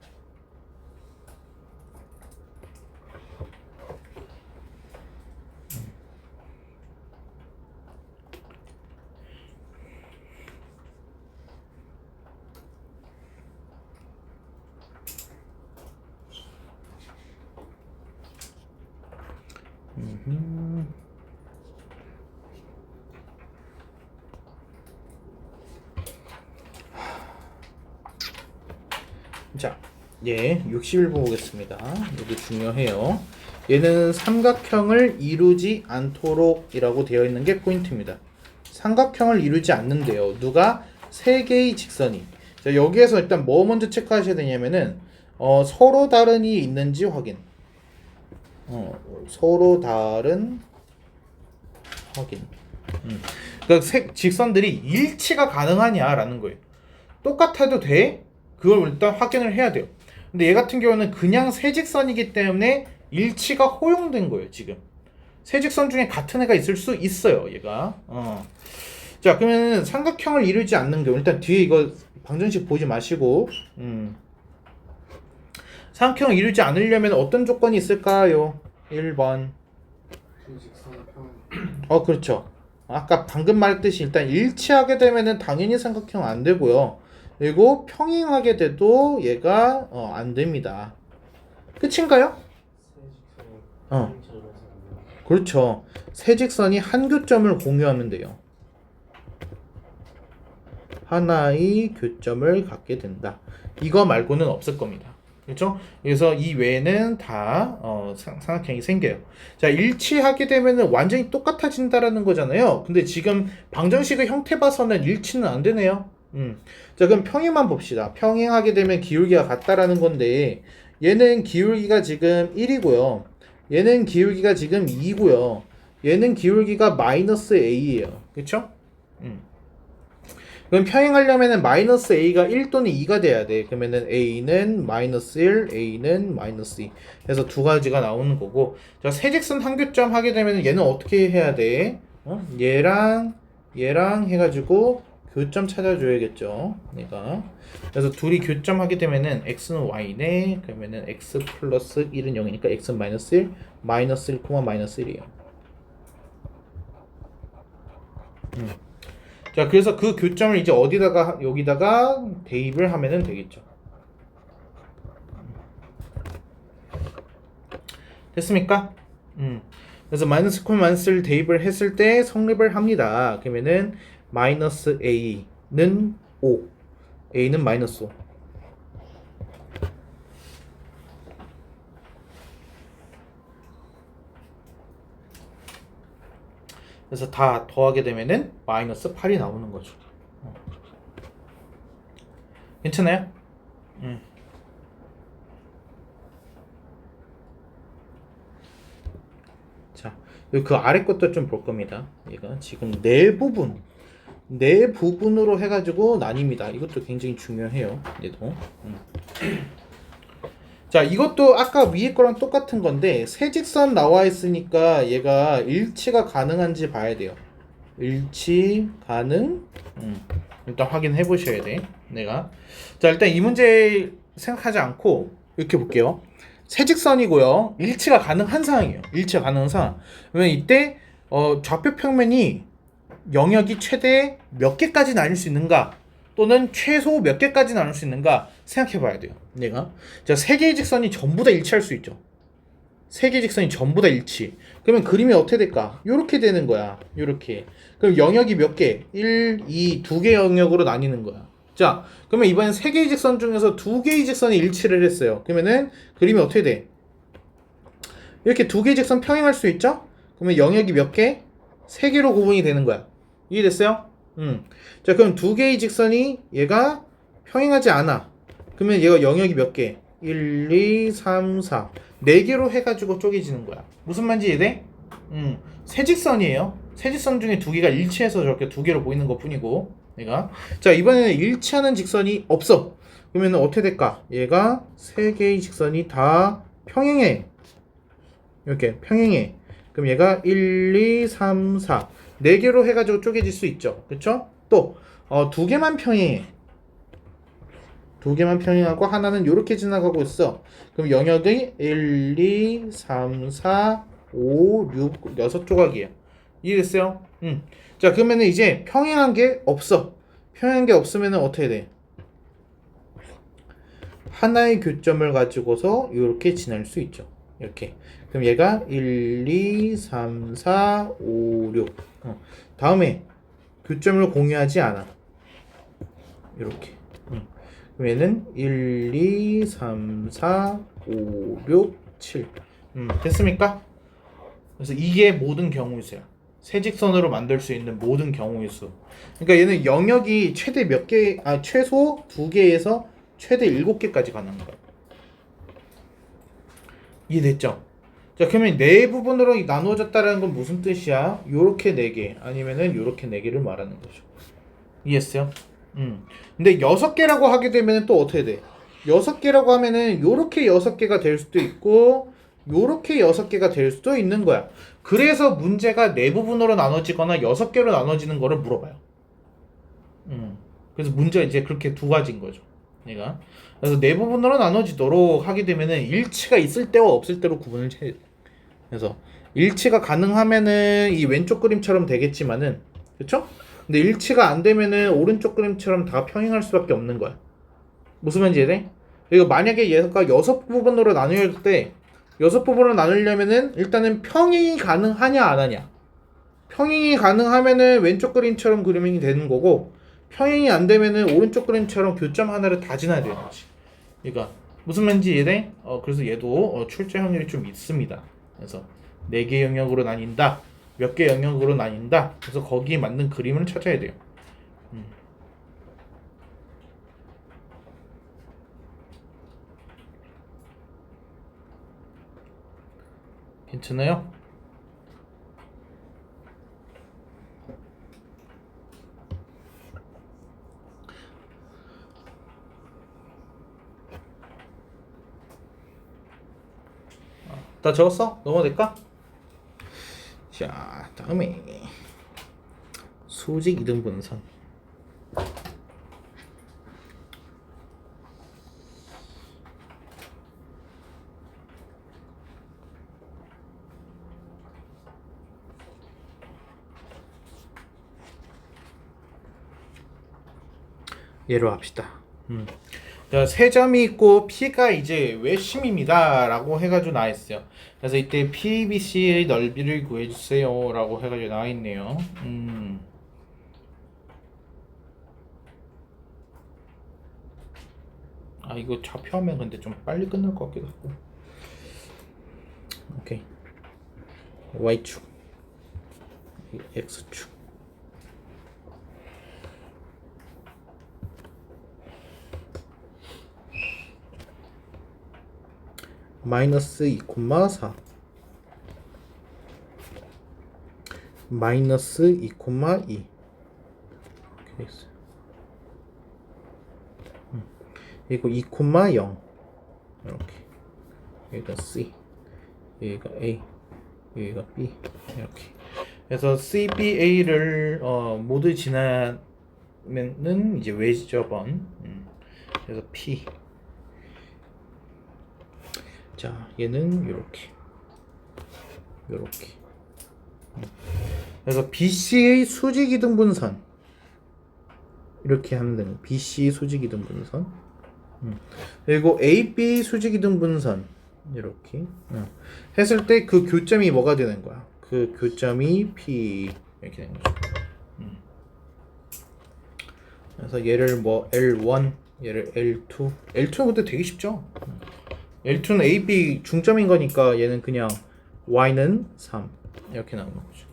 자, 예, 61번 보겠습니다. 이게 중요해요. 얘는 삼각형을 이루지 않도록이라고 되어 있는 게 포인트입니다. 삼각형을 이루지 않는데요. 누가? 세 개의 직선이. 자, 여기에서 일단 뭐 먼저 체크하셔야 되냐면은 서로 다른이 있는지 확인. 서로 다른 확인. 그러니까 직선들이 일치가 가능하냐라는 거예요. 똑같아도 돼? 그걸 일단 확인을 해야 돼요. 근데 얘 같은 경우는 그냥 세 직선이기 때문에 일치가 허용된 거예요. 지금 세 직선 중에 같은 애가 있을 수 있어요. 얘가. 자, 그러면 삼각형을 이루지 않는 경우 일단 뒤에 이거 방정식 보지 마시고 삼각형을 이루지 않으려면 어떤 조건이 있을까요? 1번. 그렇죠. 아까 방금 말했듯이 일단 일치하게 되면은 당연히 삼각형 안 되고요. 그리고 평행하게 돼도 얘가 안 됩니다. 끝인가요? 그렇죠. 세 직선이 한 교점을 공유하면 돼요. 하나의 교점을 갖게 된다. 이거 말고는 없을 겁니다. 그렇죠? 그래서 이 외에는 다 삼각형이 생겨요. 자, 일치하게 되면은 완전히 똑같아진다라는 거잖아요. 근데 지금 방정식의 형태 봐서는 일치는 안 되네요. 자, 그럼 평행만 봅시다. 평행하게 되면 기울기가 같다라는 건데 얘는 기울기가 지금 1이고요. 얘는 기울기가 지금 2고요. 얘는 기울기가 마이너스 a예요. 그쵸? 그럼 평행하려면은 마이너스 a가 1 또는 2가 돼야 돼. 그러면은 a는 마이너스 1, a는 마이너스 2. 그래서 두 가지가 나오는 거고. 자, 세직선 한 교점 하게 되면 얘는 어떻게 해야 돼? 얘랑 해가지고 교점 찾아줘야겠죠. 내가 그래서 둘이 교점하게 되면은 x는 y네. 그러면은 x 플러스 1은 0이니까 x는 마이너스 1, 마이너스 1, 마이너스 1이에요. 자, 그래서 그 교점을 이제 어디다가 여기다가 대입을 하면은 되겠죠. 됐습니까? 그래서 마이너스, 마이너스를 대입을 했을 때 성립을 합니다. 그러면은 마이너스 a는 5, a는 마이너스 5. 그래서 다 더하게 되면은 마이너스 8이 나오는 거죠. 괜찮아요? 자, 그 아래 것도 좀 볼 겁니다. 얘가 지금 네 부분으로 해가지고 나뉩니다. 이것도 굉장히 중요해요. 얘도. 자, 이것도 아까 위에 거랑 똑같은 건데 세직선 나와 있으니까 얘가 일치가 가능한지 봐야 돼요. 일치 가능. 일단 확인해 보셔야 돼. 내가. 자, 일단 이 문제 생각하지 않고 이렇게 볼게요. 세직선이고요. 일치가 가능한 상황이에요. 일치가 가능한 상황. 그러면 이때 좌표 평면이 영역이 최대 몇 개까지 나뉠 수 있는가? 또는 최소 몇 개까지 나눌 수 있는가 생각해 봐야 돼요. 내가. 자, 세 개의 직선이 전부 다 일치할 수 있죠. 세 개의 직선이 전부 다 일치. 그러면 그림이 어떻게 될까? 요렇게 되는 거야. 요렇게. 그럼 영역이 몇 개? 1, 2, 두 개 영역으로 나뉘는 거야. 자, 그러면 이번엔 세 개의 직선 중에서 두 개의 직선이 일치를 했어요. 그러면은 그림이 어떻게 돼? 이렇게 두 개의 직선 평행할 수 있죠? 그러면 영역이 몇 개? 세 개로 구분이 되는 거야. 이해됐어요? 자, 그럼 두 개의 직선이 얘가 평행하지 않아. 그러면 얘가 영역이 몇 개? 1, 2, 3, 4. 네 개로 해가지고 쪼개지는 거야. 무슨 말인지 이해돼? 세직선이에요. 세직선 중에 두 개가 일치해서 저렇게 두 개로 보이는 것 뿐이고. 얘가. 자, 이번에는 일치하는 직선이 없어. 그러면 어떻게 될까? 얘가 세 개의 직선이 다 평행해. 이렇게 평행해. 그럼 얘가 1, 2, 3, 4. 네 개로 해가지고 쪼개질 수 있죠. 그쵸? 또, 두 개만 평행해. 두 개만 평행하고 하나는 이렇게 지나가고 있어. 그럼 영역이 1, 2, 3, 4, 5, 6, 6조각이에요. 이해됐어요? 자, 그러면은 이제 평행한 게 없어. 평행한 게 없으면은 어떻게 돼? 하나의 교점을 가지고서 이렇게 지날 수 있죠. 이렇게. 그럼 얘가 1, 2, 3, 4, 5, 6. 다음에 교점을 공유하지 않아. 이렇게. 그럼 얘는 1, 2, 3, 4, 5, 6, 7. 됐습니까? 그래서 이게 모든 경우의 수야. 세직선으로 만들 수 있는 모든 경우의 수. 그러니까 얘는 영역이 최대 몇 개, 최소 2개에서 최대 7개까지 가능한 거야. 이해됐죠? 자, 그러면 네 부분으로 나누어졌다는 건 무슨 뜻이야? 요렇게 4개 아니면은 요렇게 4개를 말하는 거죠. 이해했어요? 근데 6개라고 하게 되면 또 어떻게 돼? 6개라고 하면은 요렇게 6개가 될 수도 있고 요렇게 6개가 될 수도 있는 거야. 그래서 문제가 네 부분으로 나눠지거나 6개로 나눠지는 거를 물어봐요. 그래서 문제가 이제 그렇게 두 가지인 거죠. 얘가. 그래서 네 부분으로 나눠지도록 하게 되면은 일치가 있을 때와 없을 때로 구분을 해. 그래서 일치가 가능하면은 이 왼쪽 그림처럼 되겠지만은, 그쵸? 근데 일치가 안 되면은 오른쪽 그림처럼 다 평행할 수밖에 없는 거야. 무슨 말인지 이해돼? 그리고 만약에 얘가 6부분으로 나눌 때 6부분으로 나누려면은 일단은 평행이 가능하냐 안 하냐. 평행이 가능하면은 왼쪽 그림처럼 그림이 되는 거고, 평행이 안 되면은 오른쪽 그림처럼 교점 하나를 다 지나야 되는 거지. 그러니까 무슨 말인지 이해돼? 그래서 얘도 출제 확률이 좀 있습니다. 그래서 4개 영역으로 나뉜다. 몇 개 영역으로 나뉜다. 그래서 거기에 맞는 그림을 찾아야 돼요. 괜찮아요? 다 적었어? 넘어갈까? 자, 다음에 수직 이등분선. 얘로 합시다. 자, 세 점이 있고 P가 이제 외심입니다 라고 해가지고 나와있어요. 그래서 이때 PBC의 넓이를 구해주세요 라고 해가지고 나와있네요. 아, 이거 좌표하면 근데 좀 빨리 끝날 것 같기도 하고. 오케이. Y축, X축. 마이너스 2,4 마이너스 2,2 이렇게 됐어요. 그리고 2,0 이렇게 여기가 C, 여기가 A, 여기가 B 이렇게. 그래서 C, B, A를 모두 지나면은 이제 외접원. 그래서 P. 자, 얘는 요렇게. 그래서 BC의 수직이등분선 이렇게 하면 되는 BC 수직이등분선. 그리고 AB 수직이등분선 이렇게 했을 때 그 교점이 뭐가 되는 거야? 그 교점이 P 이렇게 되는 거죠. 그래서 얘를 뭐 L1, 얘를 L2. L2는 근데 되게 쉽죠. L2는 AB 중점인 거니까 얘는 그냥 Y는 3 이렇게 나오는 거죠.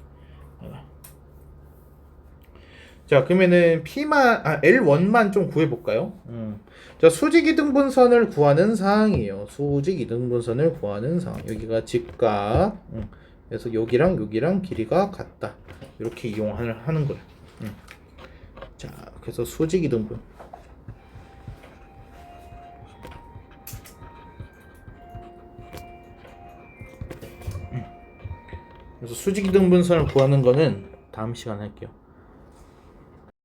자, 그러면은 L1만 좀 구해볼까요? 자, 수직이등분선을 구하는 사항이에요. 수직이등분선을 구하는 사항. 여기가 직각. 그래서 여기랑 길이가 같다. 이렇게 이용하는 거예요. 자, 그래서 수직이등분. 그래서 수직이등분선을 구하는 거는 다음 시간에 할게요.